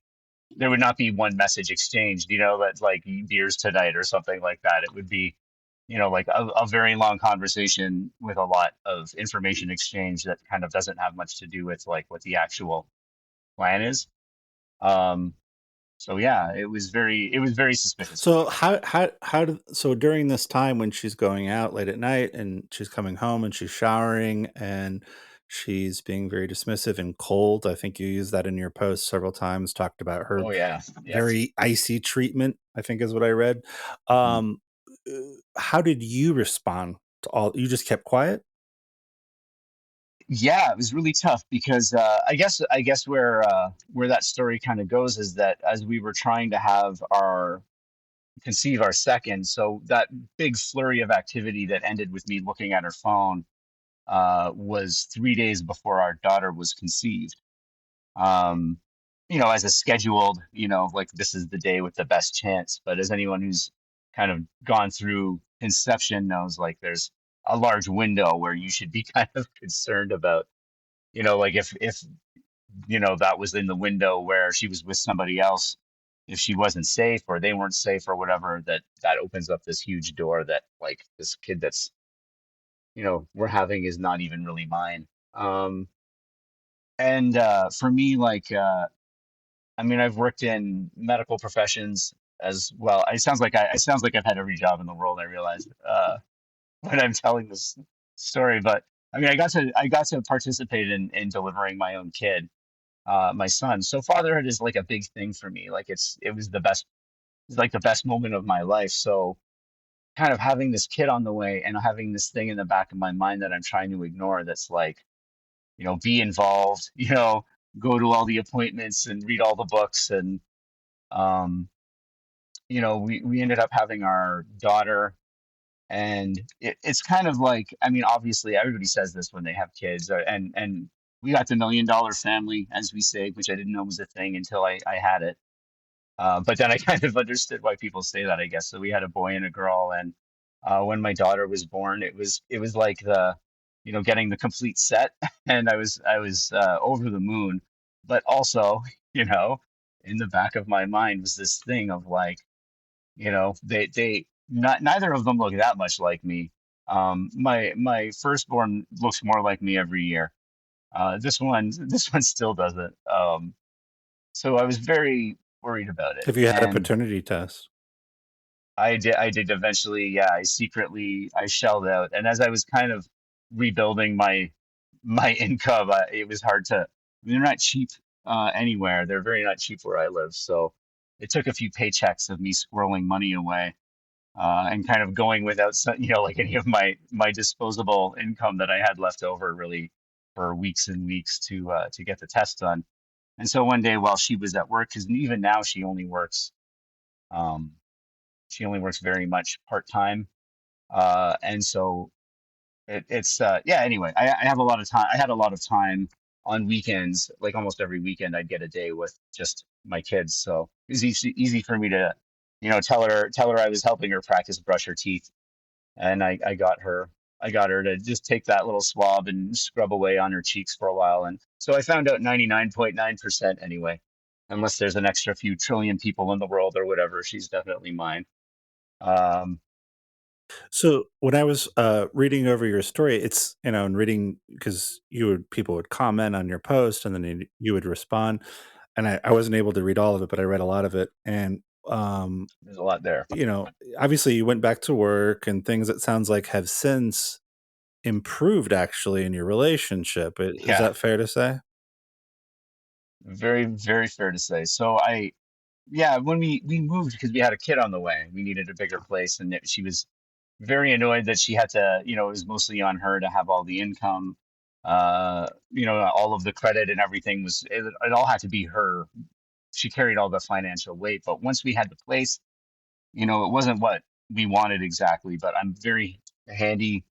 there would not be one message exchanged, that's like beers tonight or something like that. It would be, like a very long conversation with a lot of information exchange that kind of doesn't have much to do with like what the actual plan is. Um, so yeah, it was very suspicious for So me. how during this time when she's going out late at night and she's coming home and she's showering and she's being very dismissive and cold, I think you used that in your post several times, talked about her Oh yeah, yeah. very icy treatment, I think is what I read. Mhm. Um, how did you respond to all you just kept quiet? Yeah, it was really tough because I guess where that story kind of goes is that as we were trying to have our conceive our second, so that big flurry of activity that ended with me looking at her phone was 3 days before our daughter was conceived. Um, as a scheduled, like this is the day with the best chance. But as anyone who's kind of gone through conception knows, like there's a large window where you should be kind of concerned about, like if that was in the window where she was with somebody else, if she wasn't safe or they weren't safe or whatever, that opens up this huge door that like this kid that's we're having is not even really mine. And for me, like I mean, I've worked in medical professions as well. It sounds like I've had every job in the world. I realized when I'm telling this story, but I mean, I got to participate in delivering my own kid, my son. So fatherhood is like a big thing for me. Like it's like the best moment of my life. So kind of having this kid on the way and having this thing in the back of my mind that I'm trying to ignore that's like, be involved, go to all the appointments and read all the books. And um, we ended up having our daughter, and it's kind of like, I mean, obviously everybody says this when they have kids, and we got the $1 million family, as we say, which I didn't know was a thing until I had it. But then I kind of understood why people say that, I guess. So we had a boy and a girl, and when my daughter was born, it was like getting the complete set, and I was over the moon. But also, you know, in the back of my mind was this thing of like, they not neither of them look that much like me. My firstborn looks more like me every year. This one still doesn't. So I was very worried about it, Have you had a and paternity test? I did eventually. Yeah, I shelled out, and as I was kind of rebuilding my income, it was hard to. They're not cheap anywhere. They're very not cheap where I live. So it took a few paychecks of me squirreling money away and kind of going without like any of my disposable income that I had left over really for weeks and weeks to get the test done. And so one day while she was at work, because even now um, she only works very much part time, and so it's yeah. Anyway, I have a lot of time. I had a lot of time on weekends, like almost every weekend, I'd get a day with just my kids. So it was easy for me to, tell her I was helping her practice brush her teeth, and I got her. I got her to just take that little swab and scrub away on her cheeks for a while. And so I found out 99.9% anyway. Unless there's an extra few trillion people in the world or whatever, she's definitely mine. Um, So when I was reading over your story, it's and reading because people would comment on your post, and then you would respond, and I wasn't able to read all of it, but I read a lot of it, and there's a lot there. you know, obviously you went back to work and things. It sounds like have since improved actually in your relationship. Is Yeah, that fair to say? very, very fair to say. So yeah, when we moved because we had a kid on the way, we needed a bigger place, and she was very annoyed that she had to, it was mostly on her to have all the income, all of the credit and everything it all had to be her. She carried all the financial weight. But once we had the place, it wasn't what we wanted exactly. But I'm very handy,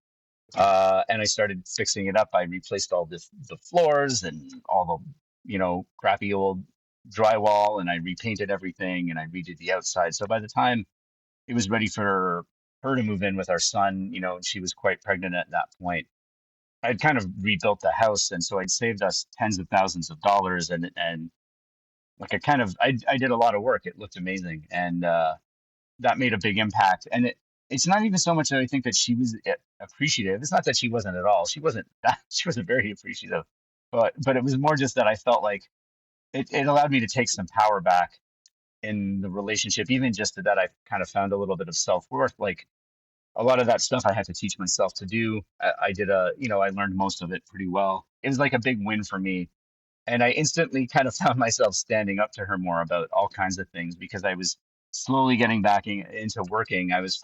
and I started fixing it up. I replaced all the floors and all the, crappy old drywall, and I repainted everything and I redid the outside. So by the time it was ready for her to move in with our son, and she was quite pregnant at that point. I'd kind of rebuilt the house, and so I'd saved us tens of thousands of dollars, and like I did a lot of work. It looked amazing, and that made a big impact. And it's not even so much that I think that she was appreciative. It's not that she wasn't at all. She wasn't. She wasn't very appreciative, but it was more just that I felt like it allowed me to take some power back in the relationship, even just that I kind of found a little bit of self-worth. Like a lot of that stuff I had to teach myself to do. I did I learned most of it pretty well. It was like a big win for me. And I instantly kind of found myself standing up to her more about all kinds of things because I was slowly getting back into working. I was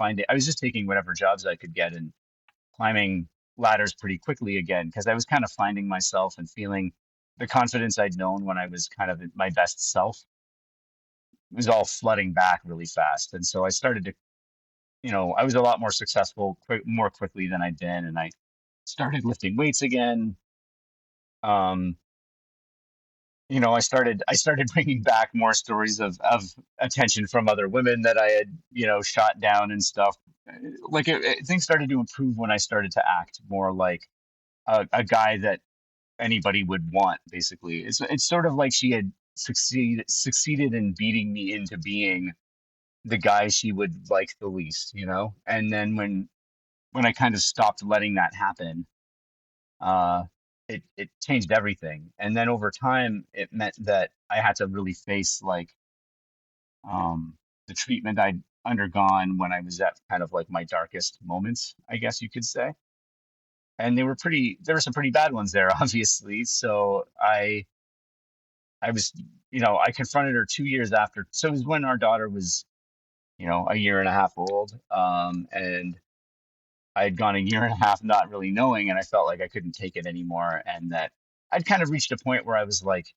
just taking whatever jobs I could get and climbing ladders pretty quickly again because I was kind of finding myself and feeling the confidence I'd known when I was kind of my best self was all flooding back really fast. And so I started to, I was a lot more successful more quickly than I'd been. And I started lifting weights again. Um, I started bringing back more stories of attention from other women that I had, shot down and stuff. Like things started to improve when I started to act more like a guy that anybody would want. Basically, it's sort of like she had succeeded in beating me into being the guy she would like the least, And then when I kind of stopped letting that happen, uh, it changed everything. And then over time, it meant that I had to really face like the treatment I'd undergone when I was at kind of like my darkest moments, I guess you could say. And there were some pretty bad ones there, obviously. So I was, I confronted her 2 years after. So it was when our daughter was, a year and a half old. And I had gone a year and a half not really knowing, and I felt like I couldn't take it anymore. And that I'd kind of reached a point where I was like,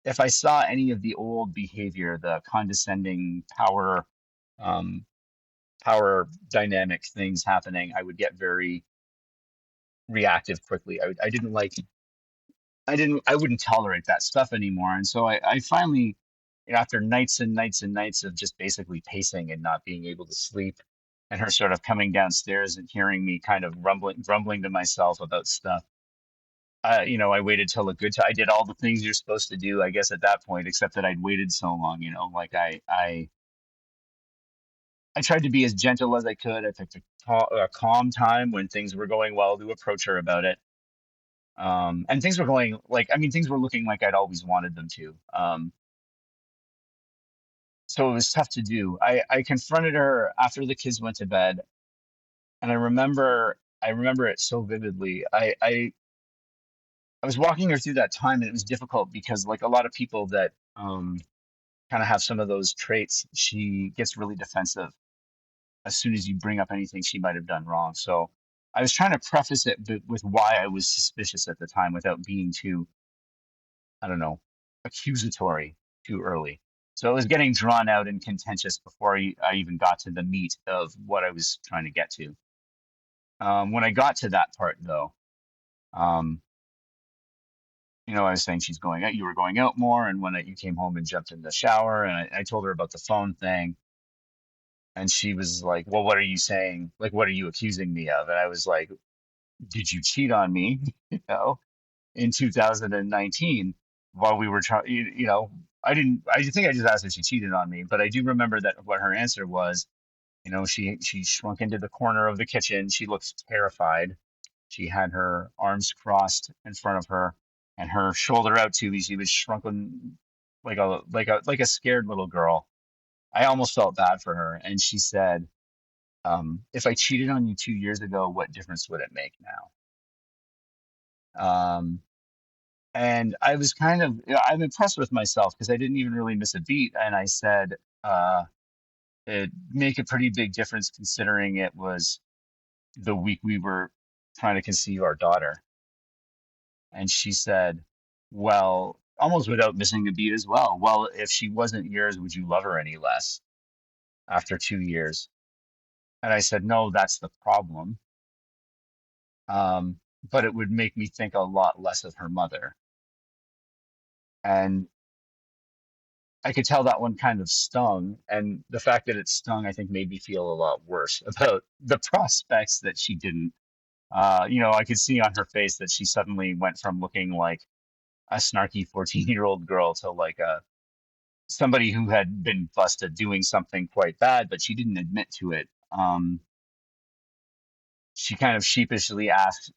if I saw any of the old behavior, the condescending um, power dynamic things happening, I would get very reactive quickly. I didn't like, I wouldn't tolerate that stuff anymore. And so I finally, after nights and nights and nights of just basically pacing and not being able to sleep, and her sort of coming downstairs and hearing me kind of grumbling to myself about stuff. I waited till a good time. I did all the things you're supposed to do, I guess, at that point, except that I'd waited so long. Like I tried to be as gentle as I could. I picked a calm time when things were going well to approach her about it. And things were going like, I mean, things were looking like I'd always wanted them to. So it was tough to do. I confronted her after the kids went to bed, and I remember it so vividly. I was walking her through that time, and it was difficult because, like a lot of people that kind of have some of those traits, she gets really defensive as soon as you bring up anything she might have done wrong. So I was trying to preface it with why I was suspicious at the time without being too, I don't know, accusatory too early. So it was getting drawn out and contentious before I even got to the meat of what I was trying to get to. When I got to that part, though, um, I was saying she's going out. You were going out more, and when you came home and jumped in the shower, and I told her about the phone thing, and she was like, "Well, what are you saying? Like, what are you accusing me of?" And I was like, did you cheat on me? You know, in 2019 while we were trying, you know, I think I just asked if she cheated on me, but I do remember that what her answer was, you know, she shrunk into the corner of the kitchen. She looked terrified. She had her arms crossed in front of her and her shoulder out to me. She was shrunken like a scared little girl. I almost felt bad for her. And she said, if I cheated on you 2 years ago, what difference would it make now? Um, and I was kind of, you know, I'm impressed with myself because I didn't even really miss a beat. And I said, it make a pretty big difference considering it was the week we were trying to conceive our daughter. And she said, well, almost without missing a beat as well. Well, if she wasn't yours, would you love her any less after 2 years? And I said, no, that's the problem. Um, but it would make me think a lot less of her mother. And I could tell that one kind of stung. And the fact that it stung, I think, made me feel a lot worse about the prospects that she didn't. You know, I could see on her face that she suddenly went from looking like a snarky 14-year-old girl to like a somebody who had been busted doing something quite bad, but she didn't admit to it. She kind of sheepishly asked,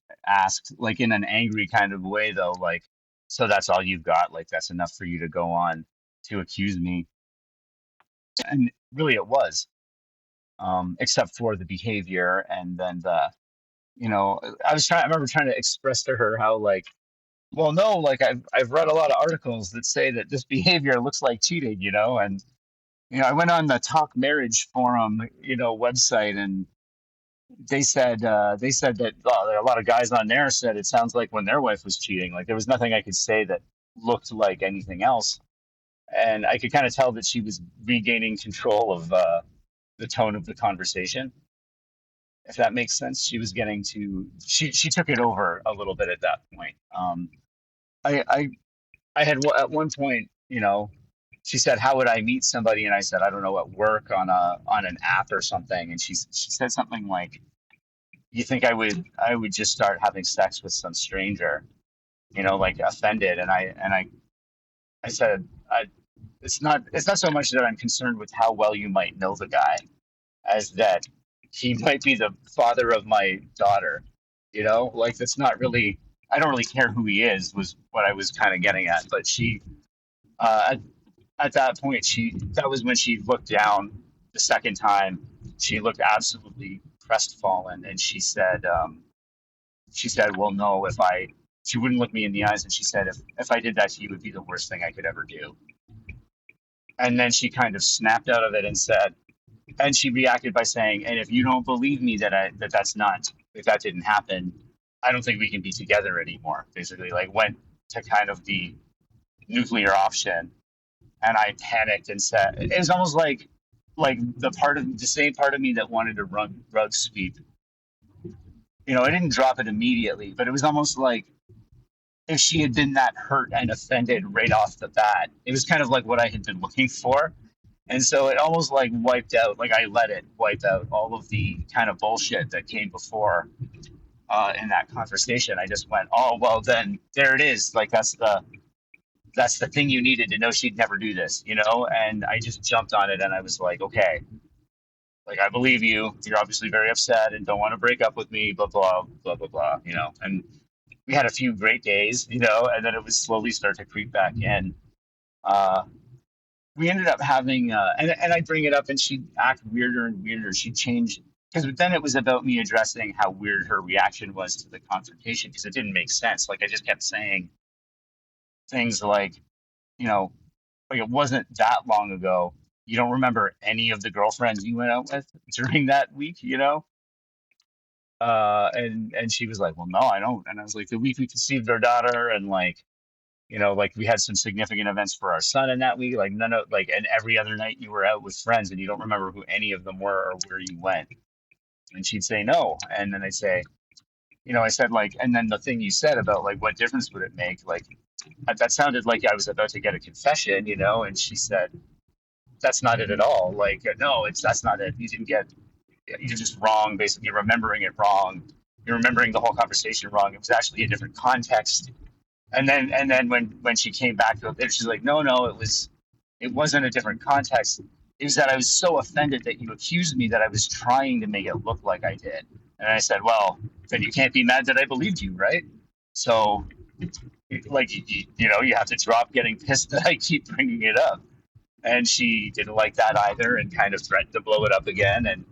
like in an angry kind of way, though, like, so that's all you've got? Like, that's enough for you to go on to accuse me? And really, it was, except for the behavior, and then you know, I remember trying to express to her how, like, well, no, like I've read a lot of articles that say that this behavior looks like cheating, you know, and you know, I went on the Talk Marriage Forum, you know, website, and they said that there are a lot of guys on there said it sounds like when their wife was cheating. Like there was nothing I could say that looked like anything else, and I could kind of tell that she was regaining control of the tone of the conversation, if that makes sense. She was getting to she took it over a little bit at that point. I I I had at one point, you know, she said, "How would I meet somebody?" And I said, "I don't know, at work on an app or something." And she said something like, "You think I would just start having sex with some stranger?" You know, like offended. And I said, it's not so much that I'm concerned with how well you might know the guy as that he might be the father of my daughter. You know, like that's not really. I don't really care who he is. Was what I was kind of getting at. But she at, at that point, that was when she looked down the second time. She looked absolutely crestfallen, and she said, "Well, no, if I." She wouldn't look me in the eyes, and she said, "If I did that to you, it would be the worst thing I could ever do." And then she kind of snapped out of it and said, and she reacted by saying, "And if you don't believe me that that didn't happen, I don't think we can be together anymore." Basically, like went to kind of the nuclear option, and I panicked and said, it was almost like the same part of me that wanted to rug sweep. You know, I didn't drop it immediately, but it was almost like if she had been that hurt and offended right off the bat, it was kind of like what I had been looking for. And so it almost like wiped out, like I let it wipe out all of the kind of bullshit that came before in that conversation. I just went, oh, well, then there it is. Like that's the thing you needed to know she'd never do this, you know? And I just jumped on it and I was like, okay, like I believe you. You're obviously very upset and don't want to break up with me, blah, blah, blah, blah, blah, you know? And we had a few great days, you know, and then it would slowly start to creep back in. Uh, we ended up having, and I'd bring it up and she'd act weirder and weirder. She'd change, because then it was about me addressing how weird her reaction was to the confrontation because it didn't make sense. Like I just kept saying things like, you know, like it wasn't that long ago. You don't remember any of the girlfriends you went out with during that week, you know? And she was like, "Well, no, I don't." And I was like, "The week we conceived our daughter, and like, you know, like we had some significant events for our son in that week. Like none of like, and every other night you were out with friends, and you don't remember who any of them were or where you went." And she'd say no, and then I'd say, you know, I said like, and then the thing you said about like, what difference would it make? Like that sounded like I was about to get a confession, you know? And she said, "That's not it at all. Like, no, that's not it. You didn't get. You're just wrong. Basically, you're remembering it wrong. you're remembering the whole conversation wrong. It was actually a different context. And then when she came back to it, she's like, no, it wasn't a different context. It was that I was so offended that you accused me that I was trying to make it look like I did. And I said, well, then you can't be mad that I believed you, right? So, like, you have to drop getting pissed that I keep bringing it up. And she didn't like that either, and kind of threatened to blow it up again. And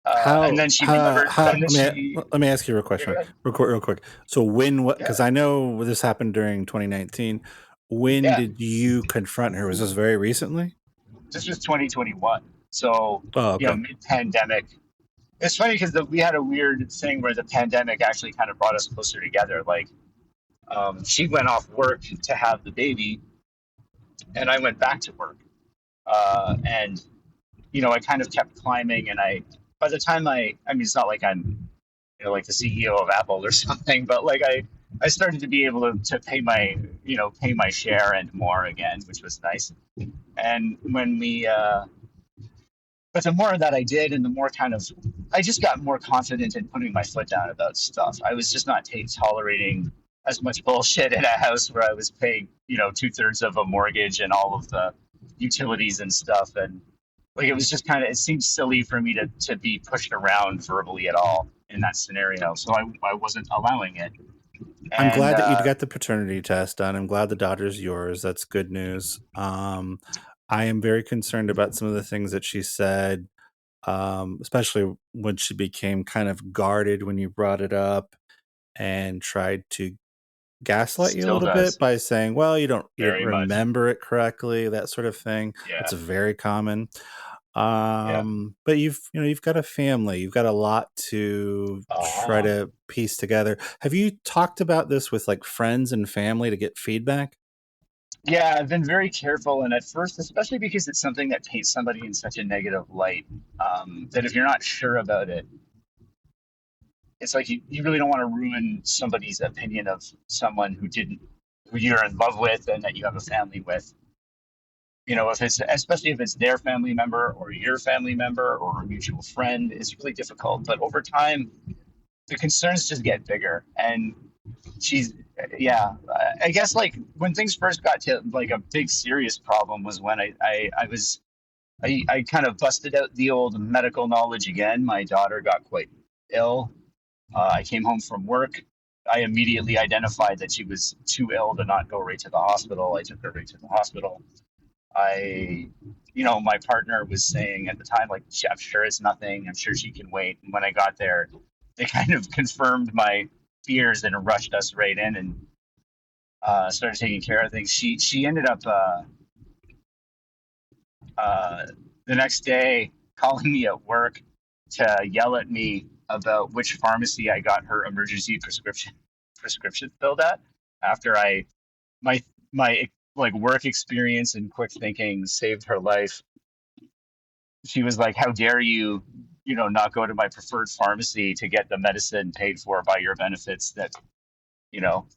How then she how remembered. how And then she, let me ask you a question yeah, real quick. So when what yeah, because I know this happened during 2019. When yeah. did you confront her? Was this very recently? This was 2021, so Oh, okay. mid-pandemic. It's funny because we had a weird thing where the pandemic actually kind of brought us closer together. Like, she went off work to have the baby, and I went back to work. And I kind of kept climbing, and by the time I mean, it's not like I'm, like the CEO of Apple or something, but like I started to be able to pay my share and more again, which was nice. And when we, but the more that I did, and the more kind of, I just got more confident in putting my foot down about stuff. I was just not tolerating as much bullshit in a house where I was paying, two-thirds of a mortgage and all of the utilities and stuff. And like, it was just kind of, it seemed silly for me to be pushed around verbally at all in that scenario. So I wasn't allowing it. I'm And glad that you got the paternity test done. I'm glad the daughter's yours. That's good news. I am very concerned about some of the things that she said, especially when she became kind of guarded when you brought it up and tried to gaslight you a still little bit does by saying, "Well, you don't very much. remember it correctly," that sort of thing. That's Yeah. very common. Yeah. But you've got a family. You've got a lot to try Uh-huh. to piece together. Have you talked about this with like friends and family to get feedback? Yeah, I've been very careful, and at first, especially because it's something that paints somebody in such a negative light, that if you're not sure about it, it's like you really don't want to ruin somebody's opinion of someone who you're in love with and that you have a family with. If it's especially if it's their family member or your family member or a mutual friend, it's really difficult. But over time, the concerns just get bigger, and she's yeah. I guess like when things first got to like a big serious problem was when I kind of busted out the old medical knowledge again. My daughter got quite ill. I came home from work. I immediately identified that she was too ill to not go right to the hospital. I took her right to the hospital. I, my partner was saying at the time, like, I'm sure it's nothing. I'm sure she can wait. And when I got there, they kind of confirmed my fears and rushed us right in and started taking care of things. She ended up uh, the next day calling me at work to yell at me about which pharmacy I got her emergency prescription filled at after my my like work experience and quick thinking saved her life. She was like, "How dare you, not go to my preferred pharmacy to get the medicine paid for by your benefits that, you know,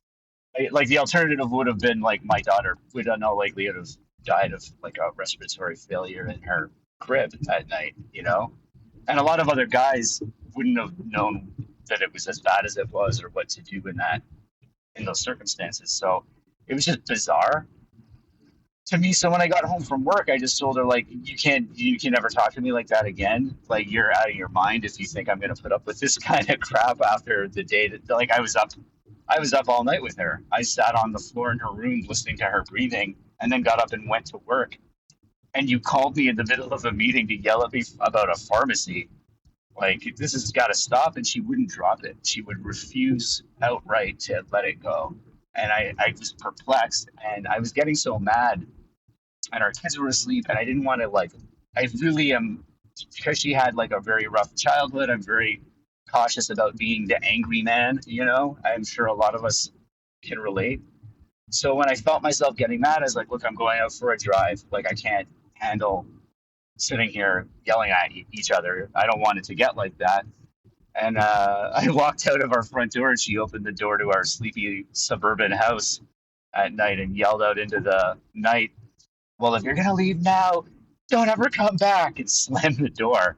like the alternative would have been like my daughter would in all likelihood have died of like a respiratory failure in her crib at night. And a lot of other guys wouldn't have known that it was as bad as it was or what to do in those circumstances. So it was just bizarre to me. So when I got home from work, I just told her like, you can never talk to me like that again. Like you're out of your mind if you think I'm going to put up with this kind of crap after the day that like I was up all night with her. I sat on the floor in her room listening to her breathing and then got up and went to work. And you called me in the middle of a meeting to yell at me about a pharmacy. Like, this has got to stop. And she wouldn't drop it. She would refuse outright to let it go. And I was perplexed and I was getting so mad. And our kids were asleep. And I didn't want to, like, I really am, because she had like a very rough childhood. I'm very cautious about being the angry man. I'm sure a lot of us can relate. So when I felt myself getting mad, I was like, look, I'm going out for a drive. Like, I can't handle sitting here yelling at each other. I don't want it to get like that. And I walked out of our front door and she opened the door to our sleepy suburban house at night and yelled out into the night, well, if you're going to leave now, don't ever come back, and slammed the door.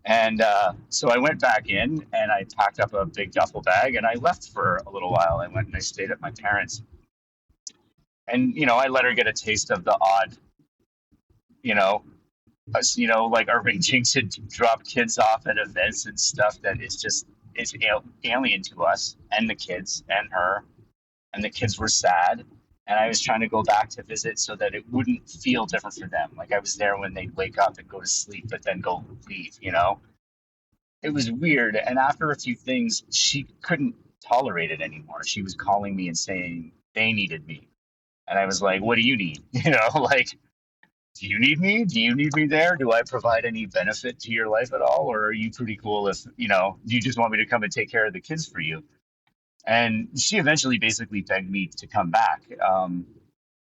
And so I went back in and I packed up a big duffel bag and I left for a little while. I went and I stayed at my parents. And, I let her get a taste of the odd, you know, us, like arranging to drop kids off at events and stuff that is just, it's alien to us and the kids and her. And the kids were sad. And I was trying to go back to visit so that it wouldn't feel different for them. Like I was there when they'd wake up and go to sleep, but then go leave. It was weird. And after a few things, she couldn't tolerate it anymore. She was calling me and saying they needed me. And I was like, what do you need? Like, do you need me? Do you need me there? Do I provide any benefit to your life at all? Or are you pretty cool if, you just want me to come and take care of the kids for you? And she eventually basically begged me to come back. And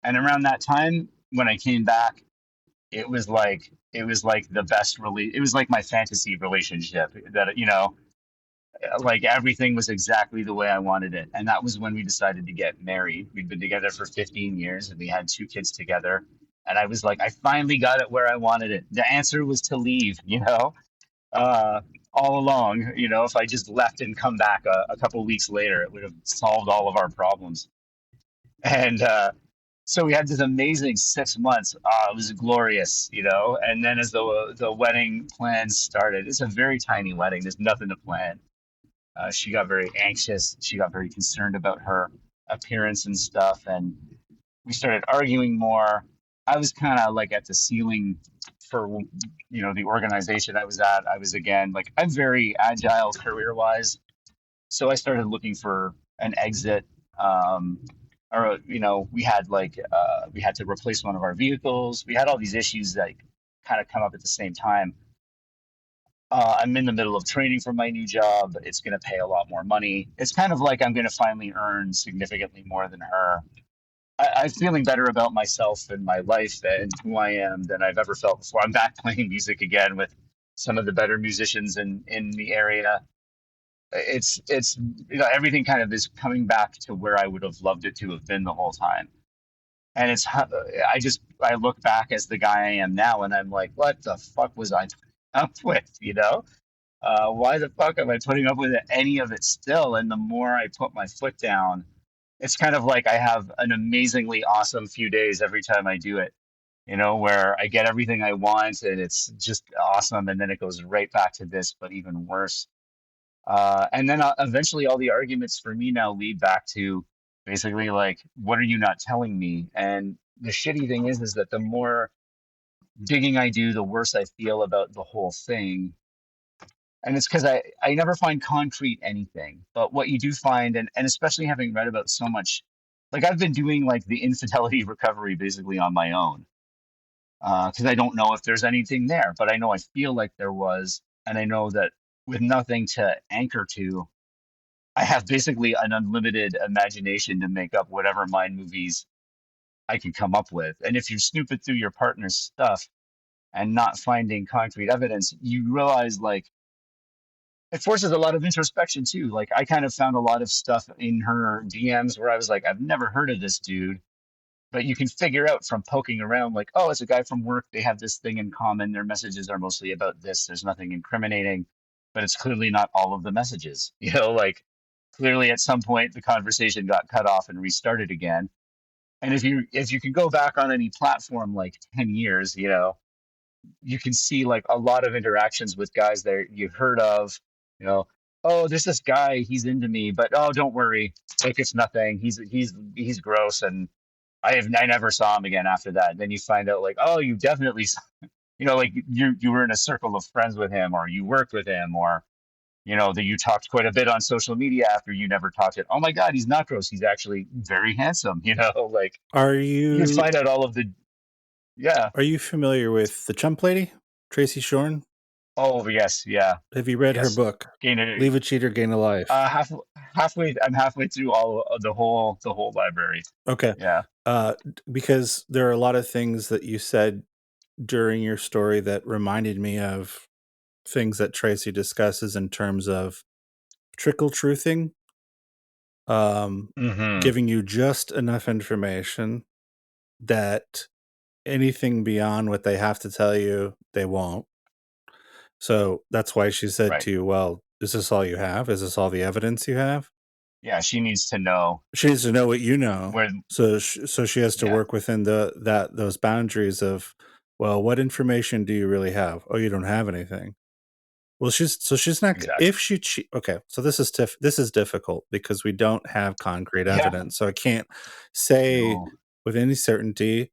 around that time, when I came back, it was like the best it was like my fantasy relationship that like everything was exactly the way I wanted it. And that was when we decided to get married. We'd been together for 15 years and we had two kids together. And I was like, I finally got it where I wanted it. The answer was to leave, uh, all along. If I just left and come back a couple of weeks later, it would have solved all of our problems. And so we had this amazing 6 months. It was glorious. And then as the wedding plans started, it's a very tiny wedding. There's nothing to plan. She got very anxious. She got very concerned about her appearance and stuff. And we started arguing more. I was kind of like at the ceiling for, the organization I was at. I was again, like, I'm very agile career wise. So I started looking for an exit. Um, or, we had to replace one of our vehicles. We had all these issues that kind of come up at the same time. I'm in the middle of training for my new job. It's going to pay a lot more money. It's kind of like I'm going to finally earn significantly more than her. I'm feeling better about myself and my life and who I am than I've ever felt before. I'm back playing music again with some of the better musicians in the area. It's everything kind of is coming back to where I would have loved it to have been the whole time. And I look back as the guy I am now, and I'm like, what the fuck was I putting up with? Why the fuck am I putting up with any of it still? And the more I put my foot down, it's kind of like I have an amazingly awesome few days every time I do it, where I get everything I want and it's just awesome. And then it goes right back to this, but even worse. And then eventually all the arguments for me now lead back to basically like, what are you not telling me? And the shitty thing is that the more digging I do, the worse I feel about the whole thing. And it's because I never find concrete anything. But what you do find, and especially having read about so much, like I've been doing like the infidelity recovery basically on my own, because I don't know if there's anything there, but I know I feel like there was, and I know that with nothing to anchor to, I have basically an unlimited imagination to make up whatever mind movies I can come up with. And if you're snooping through your partner's stuff and not finding concrete evidence, you realize like it forces a lot of introspection too. Like I kind of found a lot of stuff in her DMs where I was like, I've never heard of this dude, but you can figure out from poking around, like, oh, it's a guy from work. They have this thing in common. Their messages are mostly about this. There's nothing incriminating, but it's clearly not all of the messages. Like clearly at some point the conversation got cut off and restarted again. And if you can go back on any platform like 10 years, you can see like a lot of interactions with guys that you've heard of, you know, oh, there's this guy, he's into me, but oh, don't worry, like it's nothing. He's gross, and I never saw him again after that. Then you find out like, oh, you definitely, like you were in a circle of friends with him, or you worked with him, or that you talked quite a bit on social media after you never talked it. Oh my God, he's not gross. He's actually very handsome. Like Are you can you find out all of the yeah. are you familiar with the Chump Lady, Tracy Shorn? Oh yes, yeah. Have you read her Yes. book, Gain a Leave a Cheater, Gain a Life? halfway. I'm halfway through all of the whole library. Okay. Yeah. Because there are a lot of things that you said during your story that reminded me of things that Tracy discusses in terms of trickle truthing, um, Hmm. giving you just enough information that anything beyond what they have to tell you, they won't. So that's why she said Right. to you, "Well, is this all you have? Is this all the evidence you have?" Yeah, she needs to know She needs to know what you know. where. So she has to Yeah, work within those boundaries of, well, what information do you really have? Oh, you don't have anything. Well, she's not exactly. if she okay, so this is difficult because we don't have concrete Yeah. evidence. So I can't say No. with any certainty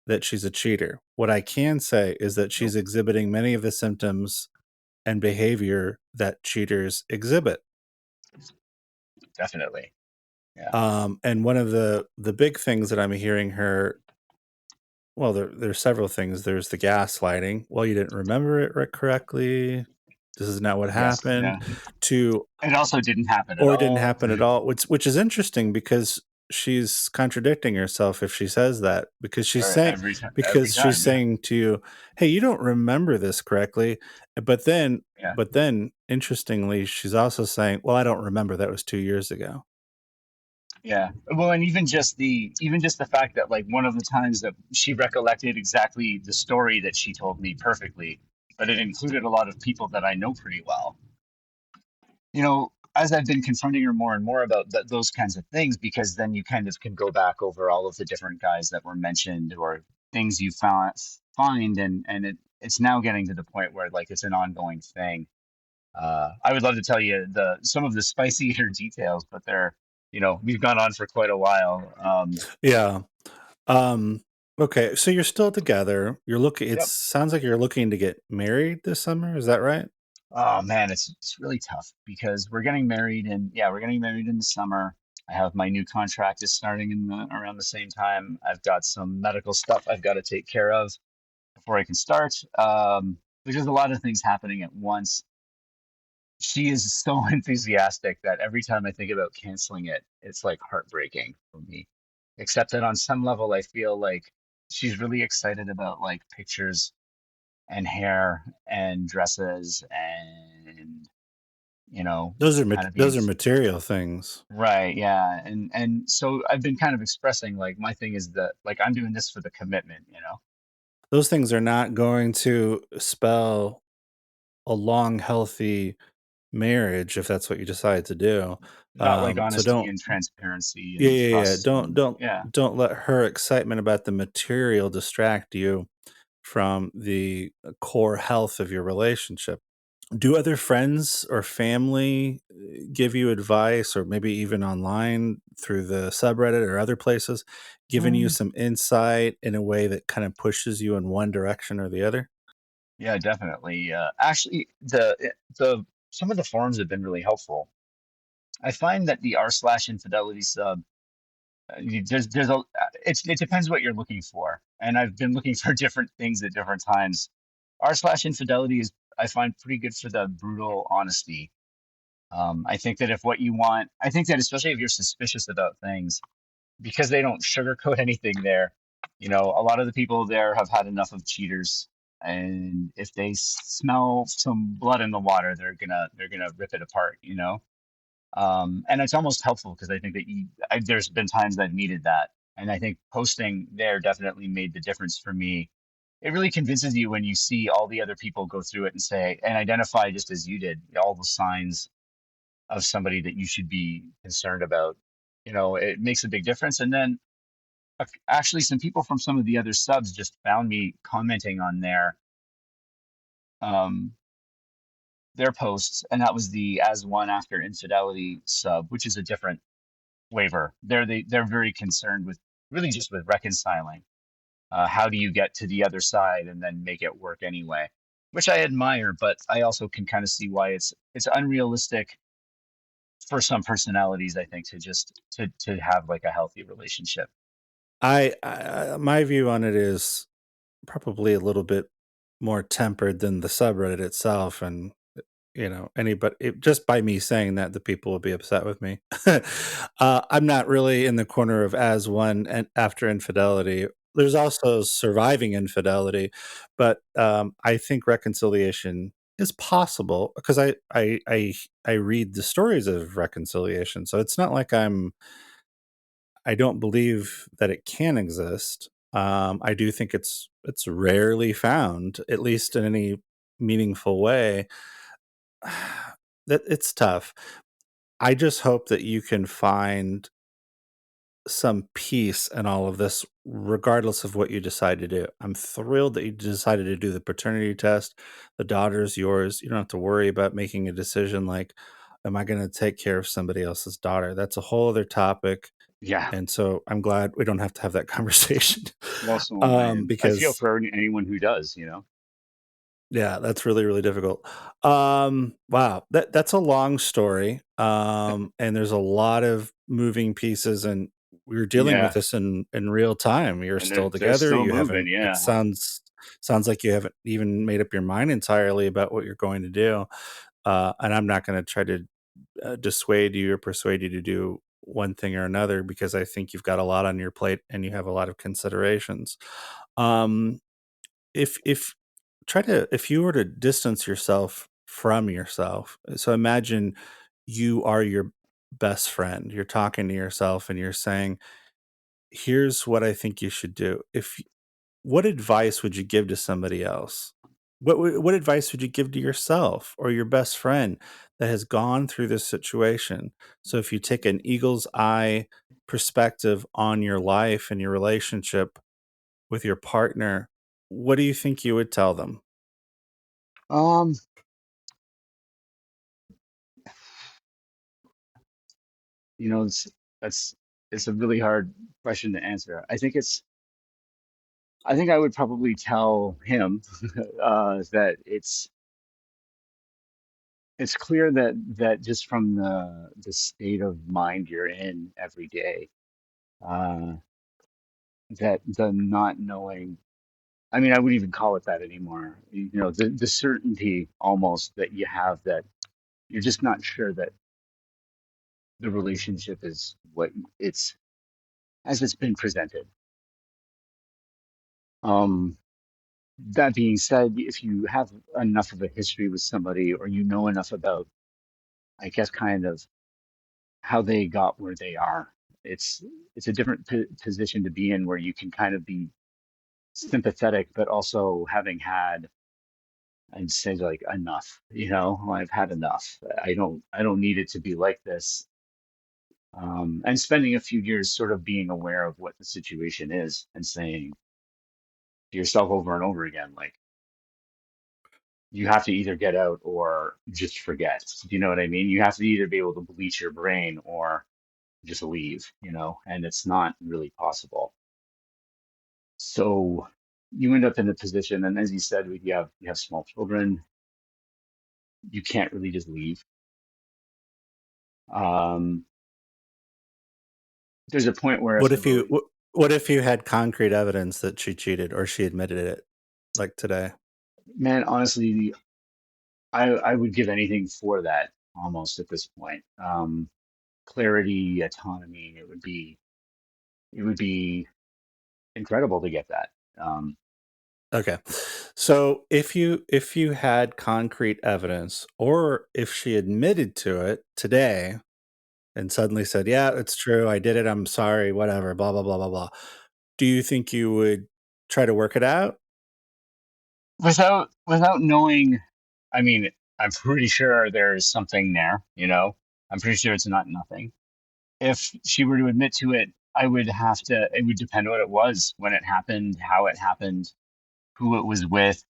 that she's a cheater. What I can say is that she's Nope. exhibiting many of the symptoms and behavior that cheaters exhibit. Definitely. Yeah. And one of the big things that I'm hearing her, well, there's several things. There's the gaslighting. Well, you didn't remember it correctly. This is not what Yes. happened. Yeah. To It also didn't happen at or it didn't all. happen at all, which is interesting because she's contradicting herself if she says that Or every time. Every because she's time. Yeah. saying to you, "Hey, you don't remember this correctly," but then Yeah. interestingly, she's also saying, "Well, I don't remember. That was 2 years ago." Yeah. Well, and even just the fact that like one of the times that she recollected exactly the story that she told me perfectly, but it included a lot of people that I know pretty well. As I've been confronting her more and more about those kinds of things, because then you kind of can go back over all of the different guys that were mentioned or things you find, and it's now getting to the point where like it's an ongoing thing. I would love to tell you the some of the spicier details, but we've gone on for quite a while. Yeah. Um, okay, so you're still together. It Yep. sounds like you're looking to get married this summer. Is that right? Oh man, it's really tough because we're getting married, and yeah, we're getting married in the summer. I have my new contract is starting around the same time. I've got some medical stuff I've got to take care of before I can start. Because a lot of things happening at once. She is so enthusiastic that every time I think about canceling it, it's like heartbreaking for me. Except that on some level, I feel like she's really excited about like pictures and hair and dresses and kind of being Those are material things. right. Yeah. And so I've been kind of expressing like my thing is that like I'm doing this for the commitment. Those things are not going to spell a long, healthy marriage if that's what you decide to do. Not like So honesty don't and transparency yeah, and yeah, yeah. trust and yeah. Don't let her excitement about the material distract you from the core health of your relationship. Do other friends or family give you advice, or maybe even online through the subreddit or other places, giving you Um, some insight in a way that kind of pushes you in one direction or the other? yeah, definitely. Actually, the some of the forums have been really helpful. I find that the r/infidelity sub, there's it depends what you're looking for, and I've been looking for different things at different times. R/infidelity is I find pretty good for the brutal honesty. I think that if what you want, I think that especially if you're suspicious about things, because they don't sugarcoat anything there. A lot of the people there have had enough of cheaters, and if they smell some blood in the water, they're gonna rip it apart. And it's almost helpful because I think that there's been times I've needed that, and I think posting there definitely made the difference for me. It really convinces you when you see all the other people go through it and say and identify just as you did all the signs of somebody that you should be concerned about. It makes a big difference. And then actually, some people from some of the other subs just found me commenting on um, their posts, and that was the as one after infidelity sub, which is a different flavor. They're very concerned with really just with reconciling. How do you get to the other side and then make it work anyway? Which I admire, but I also can kind of see why it's unrealistic for some personalities. I think to have like a healthy relationship. My view on it is probably a little bit more tempered than the subreddit itself, and anybody just by me saying that, the people will be upset with me. I'm not really in the corner of as one and after infidelity. There's also surviving infidelity, but I think reconciliation is possible because I read the stories of reconciliation, so it's not like I don't believe that it can exist. I do think it's rarely found, at least in any. meaningful way, that it's tough. I just hope that you can find some peace in all of this, regardless of what you decide to do. I'm thrilled that you decided to do the paternity test. The daughter's yours. You don't have to worry about making a decision like, am I going to take care of somebody else's daughter? That's a whole other topic. Yeah. And so I'm glad we don't have to have that conversation. Well, so am I, and I feel Because for anyone who does, you know. yeah, that's really, really difficult. Wow, that's a long story. And there's a lot of moving pieces, and we're dealing with Yeah, this in real time. You're and still they're together. still You moving. haven't. It Yeah. sounds like you haven't even made up your mind entirely about what you're going to do. And I'm not going to try to dissuade you or persuade you to do one thing or another, because I think you've got a lot on your plate and you have a lot of considerations. Um, if try to if you were to distance yourself from yourself, so imagine you are your best friend, you're talking to yourself and you're saying, here's what I think you should do. If What advice would you give to somebody else? What advice would you give to yourself or your best friend that has gone through this situation? So if you take an eagle's eye perspective on your life and your relationship with your partner, what do you think you would tell them? Um, you know, that's it's a really hard question to answer. I think I would probably tell him that it's clear that just from the state of mind you're in every day, uh, that the not knowing, I mean, I wouldn't even call it that anymore. You know, the certainty almost that you have that you're just not sure that the relationship is what it's as it's been presented. Um, that being said, if you have enough of a history with somebody or you know enough about, I guess, kind of how they got where they are, it's it's a different position to be in where you can kind of be sympathetic, but also having had and say like enough, you know, I've had enough. I don't need it to be like this. And spending a few years sort of being aware of what the situation is and saying to yourself over and over again, like you have to either get out or just forget. Do you know what I mean? You have to either be able to bleach your brain or just leave, you know, and it's not really possible. So you end up in a position, and as you said, you have small children, you can't really just leave. Um, there's a point where if What the if you really, what if you had concrete evidence that she cheated or she admitted it, like today? man, honestly, I would give anything for that almost at this point. Clarity, autonomy, it would be incredible to get that. Okay. So if you had concrete evidence, or if she admitted to it today and suddenly said, "Yeah, it's true. I did it. I'm sorry, whatever, blah blah blah blah blah." Do you think you would try to work it out? Without knowing, I mean, I'm pretty sure there's something there, you know. I'm pretty sure it's not nothing. If she were to admit to it, I would have to, it would depend what it was, when it happened, how it happened, who it was with,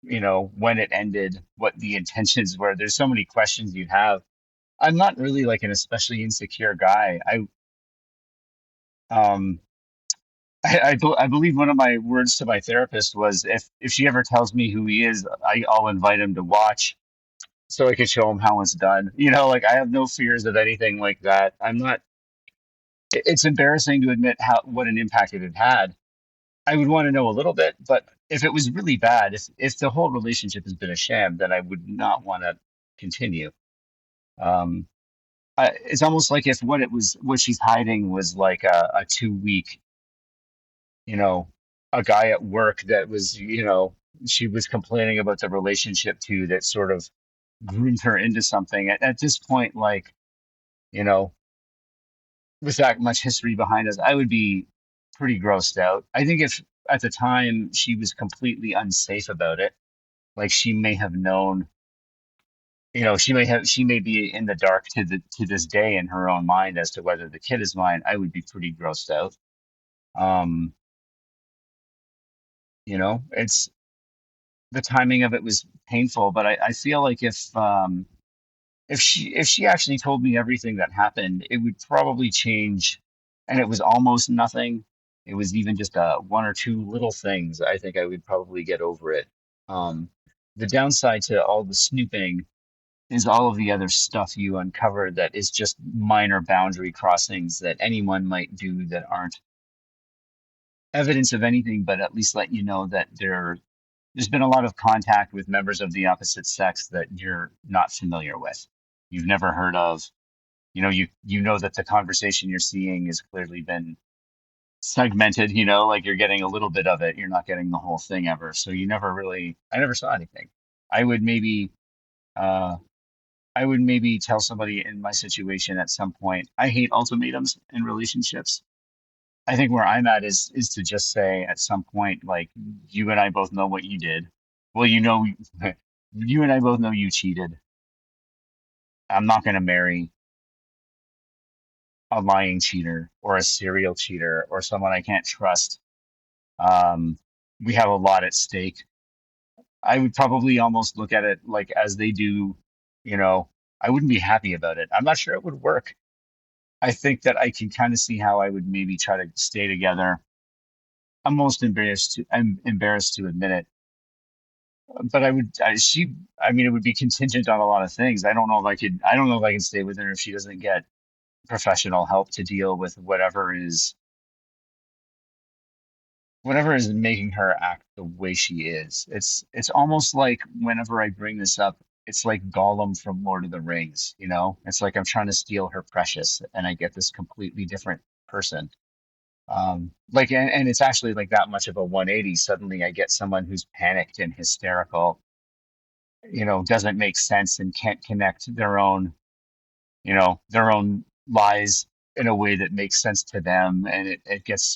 you know, when it ended, what the intentions were. There's so many questions you'd have. I'm not really like an especially insecure guy. Um I believe one of my words to my therapist was if she ever tells me who he is, I'll invite him to watch so I could show him how it's done. You know, like I have no fears of anything like that. I'm not. It's embarrassing to admit how what an impact it had had. I would want to know a little bit, but if it was really bad, if the whole relationship has been a sham, then I would not want to continue. Um, it's almost like if what it was, what she's hiding was like a 2 week, you know, a guy at work that was, you know, she was complaining about the relationship to that sort of groomed her into something. At this point, like, you know, with that much history behind us, I would be pretty grossed out. I think if at the time she was completely unsafe about it, Like she may have known, she may be in the dark to this day in her own mind as to whether the kid is mine. I would be pretty grossed out. Um, it's the timing of it was painful, but I feel like if she actually told me everything that happened, it would probably change, and it was almost nothing. It was even just one or two little things. I think I would probably get over it. Um, the downside to all the snooping is all of the other stuff you uncover that is just minor boundary crossings that anyone might do that aren't evidence of anything, but at least let you know that there's been a lot of contact with members of the opposite sex that you're not familiar with. You've never heard of. You know that the conversation you're seeing has clearly been segmented, like you're getting a little bit of it. You're not getting the whole thing ever. So I never saw anything. I would maybe uh I would maybe tell somebody in my situation at some point. I hate ultimatums in relationships. I think where I'm at is to just say at some point, like, you and I both know what you did. Well, you and I both know you cheated. I'm not going to marry a lying cheater or a serial cheater or someone I can't trust. Um, we have a lot at stake. I would probably almost look at it like as they do, you know, I wouldn't be happy about it. I'm not sure it would work. I think that I can kind of see how I would maybe try to stay together. I'm embarrassed to admit it, but I mean, it would be contingent on a lot of things. I don't know if I can stay with her if she doesn't get professional help to deal with whatever is making her act the way she is. It's almost like whenever I bring this up, it's like Gollum from Lord of the Rings, you know? It's like I'm trying to steal her precious and I get this completely different person. And it's actually like that much of a 180. Suddenly I get someone who's panicked and hysterical, doesn't make sense and can't connect their own lies in a way that makes sense to them. And it gets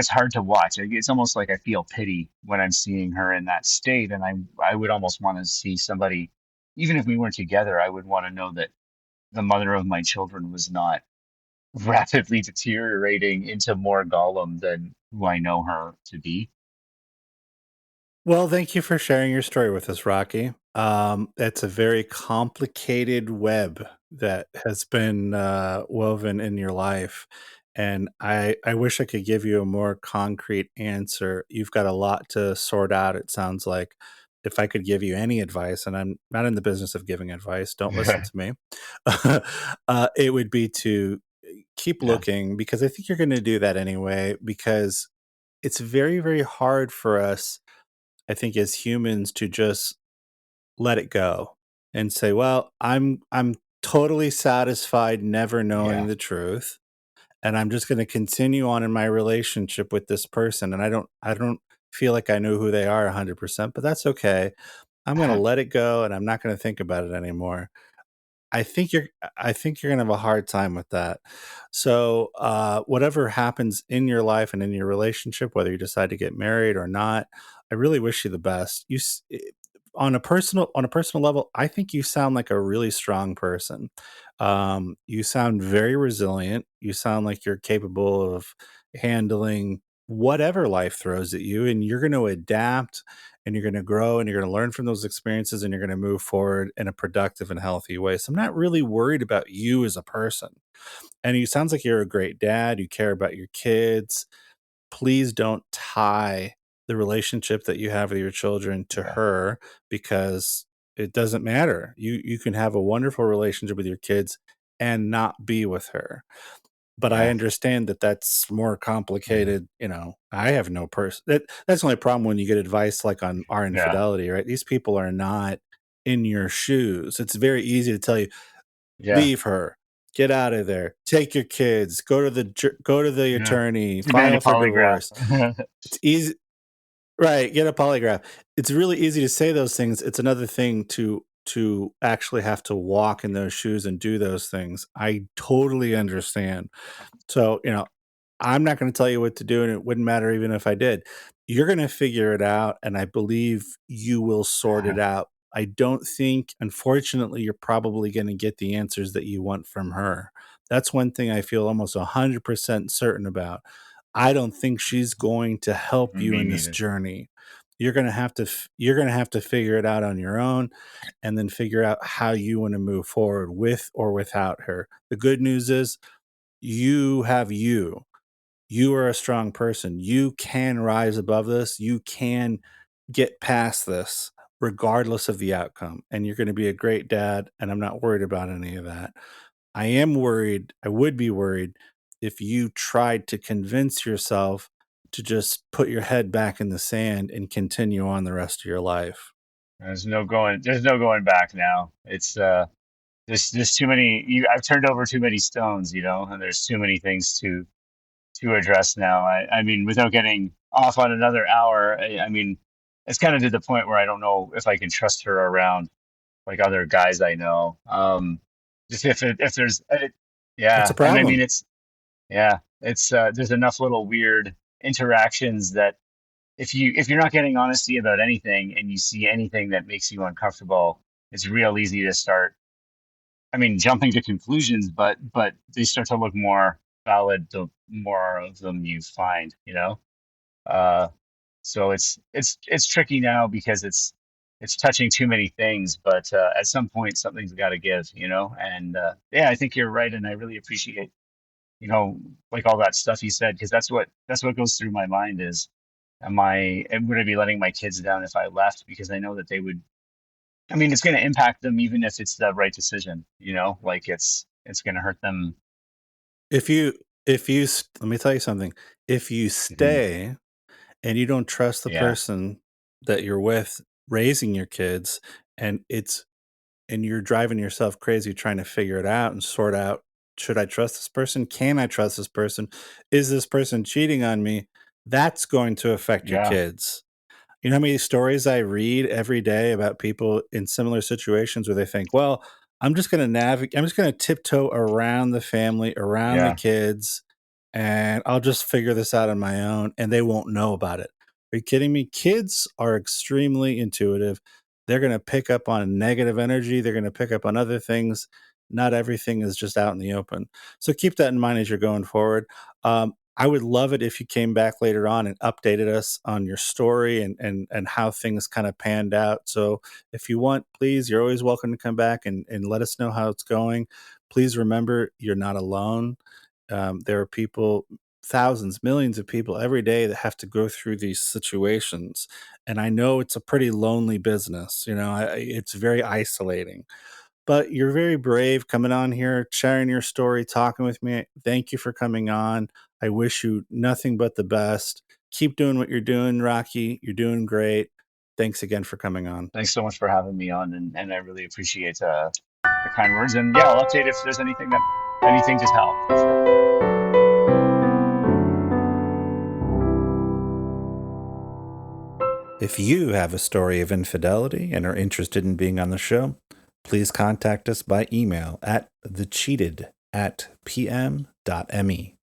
hard to watch. It's almost like I feel pity when I'm seeing her in that state. And I would almost want to see somebody, even if we weren't together, I would want to know that the mother of my children was not rapidly deteriorating into more Gollum than who I know her to be. Well, thank you for sharing your story with us, Rocky. It's a very complicated web that has been woven in your life, and I wish I could give you a more concrete answer. You've got a lot to sort out. It sounds like if I could give you any advice, and I'm not in the business of giving advice, don't listen Yeah. to me. It would be to keep Yeah. looking because I think you're going to do that anyway. Because it's very, very hard for us, I think, as humans to just let it go and say, "Well, I'm totally satisfied never knowing Yeah. the truth, and I'm just gonna continue on in my relationship with this person, and I don't feel like I know who they are 100%, but that's okay. I'm gonna let it go, and I'm not gonna think about it anymore." I think you're gonna have a hard time with that. So, whatever happens in your life and in your relationship, whether you decide to get married or not, I really wish you the best. On a personal level, I think you sound like a really strong person. You sound very resilient. You sound like you're capable of handling whatever life throws at you, and you're going to adapt and you're going to grow and you're going to learn from those experiences and you're going to move forward in a productive and healthy way. So I'm not really worried about you as a person. And you sounds like you're a great dad, you care about your kids. Please don't tie the relationship that you have with your children to Yeah. her because it doesn't matter. You can have a wonderful relationship with your kids and not be with her. But I Yeah. understand that that's more complicated, I have no that's the only problem when you get advice like on our Yeah. infidelity, right? These people are not in your shoes. It's very easy to tell you, Yeah. "Leave her. Get out of there. Take your kids. Go to the Yeah. attorney. Demand a File for polygraph. divorce." It's easy. Right, get a polygraph. It's really easy to say those things. It's another thing to actually have to walk in those shoes and do those things. I totally understand. So, I'm not gonna tell you what to do, and it wouldn't matter even if I did. you're going to figure it out, and I believe you will sort it out. I don't think, unfortunately, you're probably going to get the answers that you want from her. That's one thing I feel almost 100% certain about. I don't think she's going to help you Me in this neither. journey. You're going to have to figure it out on your own, and then figure out how you want to move forward with or without her. The good news is you have you. You are a strong person. You can rise above this. You can get past this regardless of the outcome. And you're going to be a great dad. And I'm not worried about any of that. I am worried. I would be worried if you tried to convince yourself to just put your head back in the sand and continue on the rest of your life. There's no going back now. It's there's too many I've turned over too many stones, and there's too many things to address now. I mean, without getting off on another hour, I mean, it's kind of to the point where I don't know if I can trust her around like other guys I know. Just if there's What's the yeah, and I mean problem? it's there's enough little weird interactions that if you're not getting honesty about anything and you see anything that makes you uncomfortable, it's real easy to start. I mean, jumping to conclusions, but they start to look more valid the more of them you find. Uh, so it's tricky now because it's touching too many things, but at some point something's got to give, And yeah, I think you're right, and I really appreciate like all that stuff you said because that's what goes through my mind is, would I be letting my kids down if I left because I know that they would. I mean, it's going to impact them even if it's the right decision, like it's going to hurt them. If you, let me tell you something. If you Mhm. stay and you don't trust the Yeah, person that you're with raising your kids, and you're driving yourself crazy trying to figure it out and sort out, should I trust this person, can I trust this person, is this person cheating on me, that's going to affect your yeah, kids. You know how many stories I read every day about people in similar situations where they think, well, I'm just going to tiptoe around the family, around the yeah. kids, and I'll just figure this out on my own, and they won't know about it. Are you kidding me? Kids are extremely intuitive. They're going to pick up on negative energy, they're going to pick up on other things. Not everything is just out in the open. So keep that in mind as you're going forward. I would love it if you came back later on and updated us on your story and how things kind of panned out. So if you want, please, you're always welcome to come back and let us know how it's going. Please remember, you're not alone. There are people, thousands, millions of people every day that have to go through these situations. And I know it's a pretty lonely business. It's very isolating, but you're very brave coming on here, sharing your story, talking with me. Thank you for coming on. I wish you nothing but the best. Keep doing what you're doing, Rocky. You're doing great. Thanks again for coming on. Thanks so much for having me on, and I really appreciate the kind words. And yeah, I'll update if there's anything to tell for sure. If you have a story of infidelity and are interested in being on the show, please contact us by email at thecheated@pm.me.